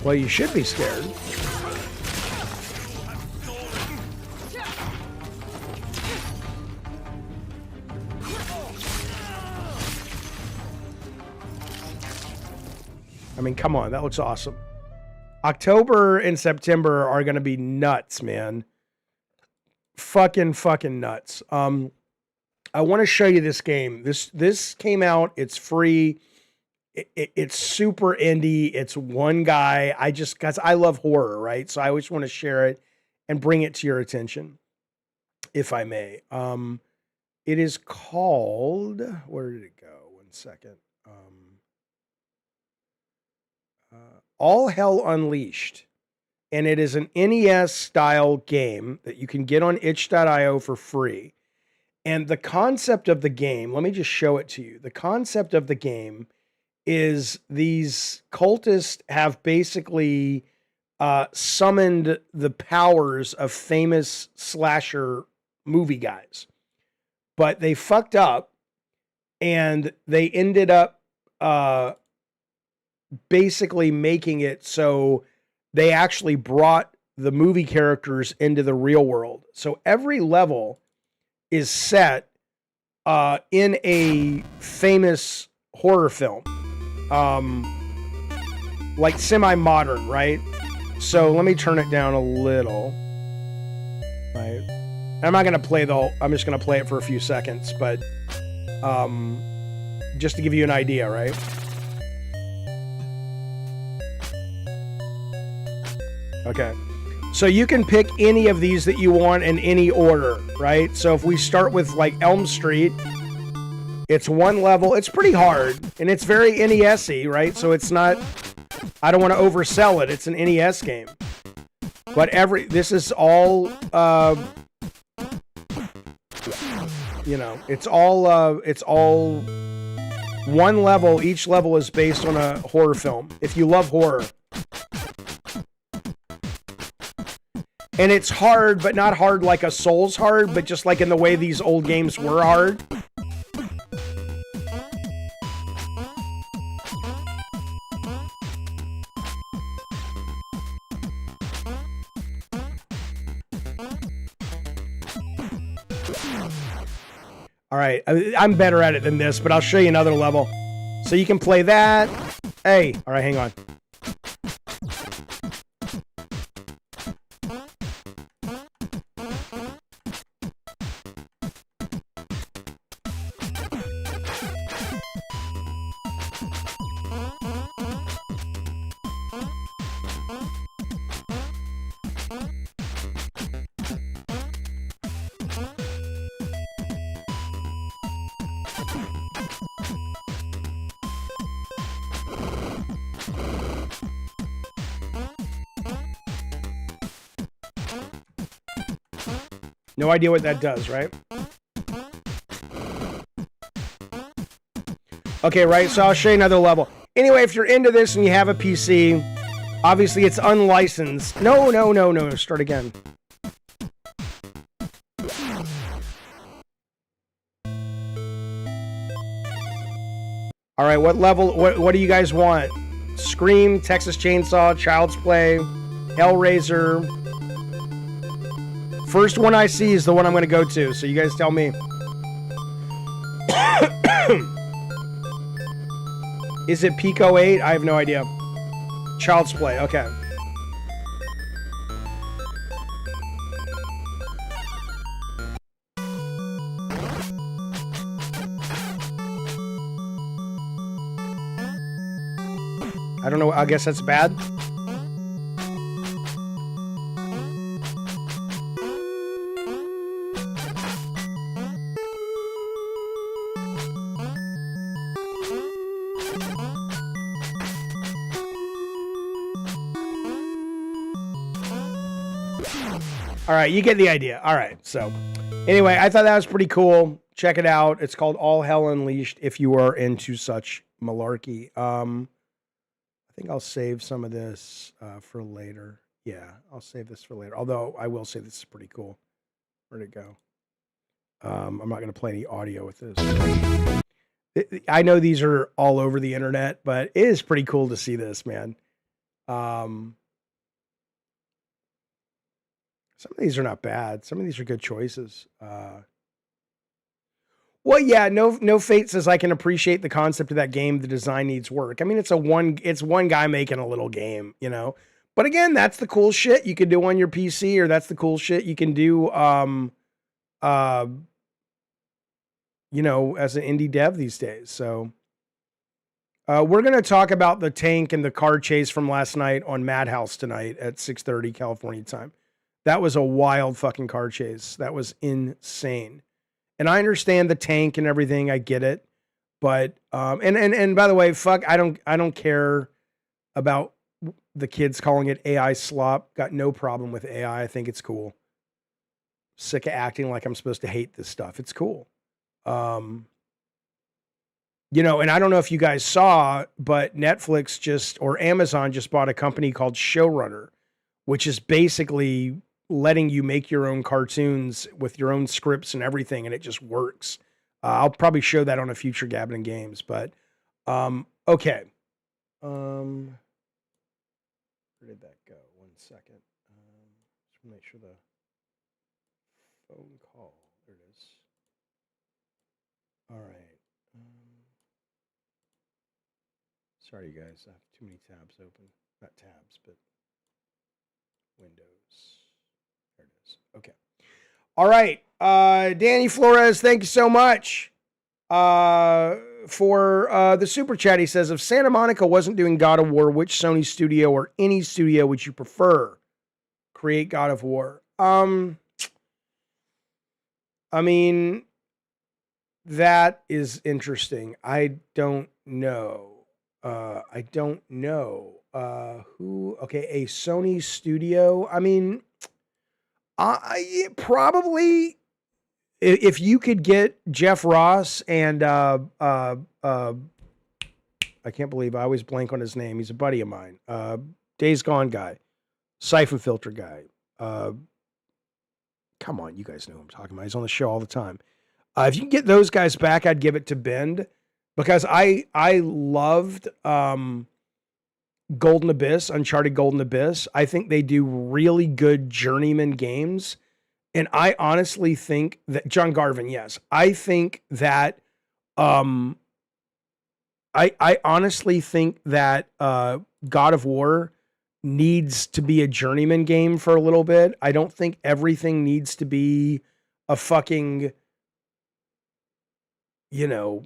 Well, you should be scared. I mean, come on, that looks awesome. October and September are going to be nuts, man. Fucking nuts. I want to show you this game. This came out. It's free. It's super indie. It's one guy. Because I love horror, right? So I always want to share it and bring it to your attention, if I may. It is called, where did it go? 1 second. All Hell Unleashed. And it is an NES style game that you can get on itch.io for free. And the concept of the game, let me just show it to you. The concept of the game is these cultists have basically summoned the powers of famous slasher movie guys. But they fucked up, and they ended up basically making it so they actually brought the movie characters into the real world. So every level is set in a famous horror film. Like semi-modern, right? So let me turn it down a little. Right. I'm not going to play the whole, I'm just going to play it for a few seconds, but just to give you an idea, right? Okay. So you can pick any of these that you want in any order, right? So if we start with like Elm Street, it's one level. It's pretty hard, and it's very NES-y, right? So it's not, I don't want to oversell it. It's an NES game. But this is all, you know, it's all one level. Each level is based on a horror film. If you love horror. And it's hard, but not hard like a Souls hard, but just like in the way these old games were hard. right. I'm better at it than this, but I'll show you another level. So you can play that. Hey, all right, hang on. No idea what that does, right? Okay, right, so I'll show you another level. Anyway, if you're into this and you have a PC, obviously it's unlicensed. No, start again. All right, what level, what do you guys want? Scream, Texas Chainsaw, Child's Play, Hellraiser. First one I see is the one I'm going to go to, so you guys tell me. Is it Pico 8? I have no idea. Child's Play, okay. I don't know, I guess that's bad. All right, you get the idea. All right, so anyway, I thought that was pretty cool. Check it out. It's called All Hell Unleashed if you are into such malarkey. I think I'll save some of this for later. Yeah, I'll save this for later. Although I will say this is pretty cool. Where'd it go? I'm not going to play any audio with this. I know these are all over the internet, but it is pretty cool to see this, man. Some of these are not bad. Some of these are good choices. Well, yeah, no Fate says I can appreciate the concept of that game. The design needs work. I mean, it's one guy making a little game, you know. But again, that's the cool shit you can do on your PC, or that's the cool shit you can do, you know, as an indie dev these days. So, we're gonna talk about the tank and the car chase from last night on Madhouse tonight at 6:30 California time. That was a wild fucking car chase. That was insane. And I understand the tank and everything. I get it. But and by the way, fuck, I don't care about the kids calling it AI slop. Got no problem with AI. I think it's cool. Sick of acting like I'm supposed to hate this stuff. It's cool. You know, and I don't know if you guys saw, but Netflix or Amazon just bought a company called Showrunner, which is basically letting you make your own cartoons with your own scripts and everything, and it just works. I'll probably show that on a future Gabbin' Games, but okay. Where did that go? 1 second. Just make sure the phone call. There it is. All right. Sorry, you guys. I have too many tabs open. Not tabs, but Windows. There it is. Okay. All right. Danny Flores, thank you so much for the super chat. He says, if Santa Monica wasn't doing God of War, which Sony studio or any studio would you prefer create God of War? I mean, that is interesting. I don't know. Who? Okay, a Sony studio. I mean, I probably, if you could get Jeff Ross and I can't believe I always blank on his name. He's a buddy of mine. Days Gone guy, Siphon Filter guy. Come on, you guys know who I'm talking about. He's on the show all the time. If you can get those guys back, I'd give it to Bend, because I loved Golden Abyss, Uncharted Golden Abyss. I think they do really good journeyman games, And I honestly think that John Garvin, yes, I think that, I honestly think that God of War needs to be a journeyman game for a little bit. I don't think everything needs to be a fucking, you know,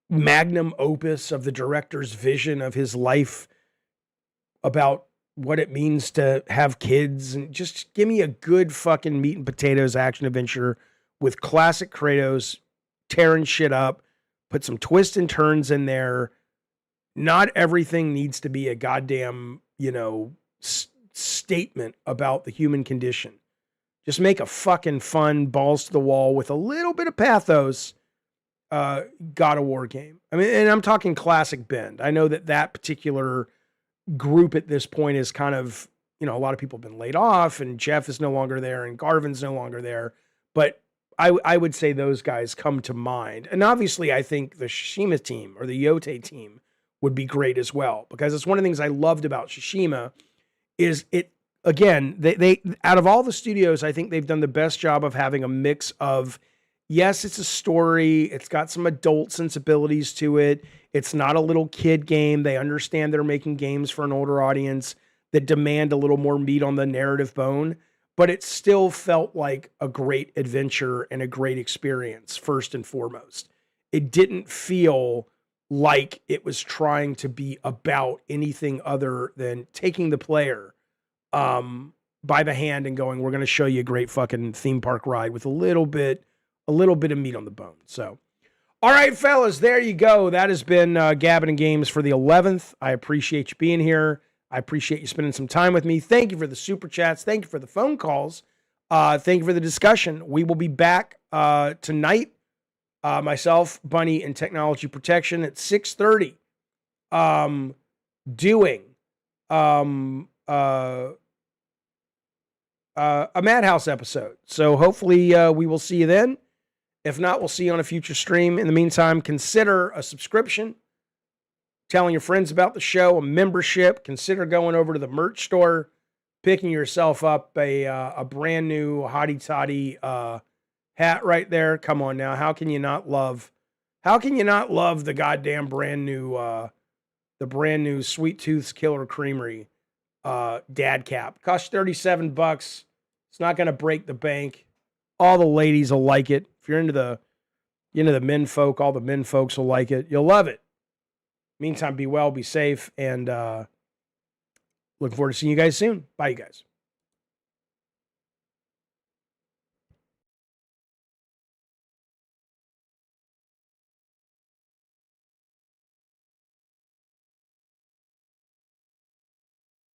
magnum opus of the director's vision of his life about what it means to have kids. And just give me a good fucking meat and potatoes action adventure with classic Kratos tearing shit up, put some twists and turns in there. Not everything needs to be a goddamn, statement about the human condition. Just make a fucking fun, balls to the wall with a little bit of pathos God of War game. I mean, and I'm talking classic Bend. I know that particular group at this point is kind of, a lot of people have been laid off, and Jeff is no longer there, and Garvin's no longer there. But I would say those guys come to mind. And obviously, I think the Tsushima team or the Yote team would be great as well, because it's one of the things I loved about Tsushima is it, again, they out of all the studios, I think they've done the best job of having a mix of, yes, it's a story, it's got some adult sensibilities to it, it's not a little kid game, they understand they're making games for an older audience that demand a little more meat on the narrative bone, but it still felt like a great adventure and a great experience, first and foremost. It didn't feel like it was trying to be about anything other than taking the player by the hand and going, we're going to show you a great fucking theme park ride with a little bit of meat on the bone. So, all right, fellas, there you go. That has been Gabbin' and Games for the 11th. I appreciate you being here. I appreciate you spending some time with me. Thank you for the super chats. Thank you for the phone calls. Thank you for the discussion. We will be back tonight. Myself, Bunny, and Technology Protection at 6:30, doing a Madhouse episode. So hopefully we will see you then. If not, we'll see you on a future stream. In the meantime, consider a subscription, telling your friends about the show, a membership. Consider going over to the merch store, picking yourself up a brand new hottie toddy hat right there. Come on now. How can you not love the goddamn brand new Sweet Tooth's Killer Creamery dad cap? Costs $37. It's not going to break the bank. All the ladies will like it. If you're into the men folk, all the men folks will like it. You'll love it. Meantime, be well, be safe, and looking forward to seeing you guys soon. Bye, you guys.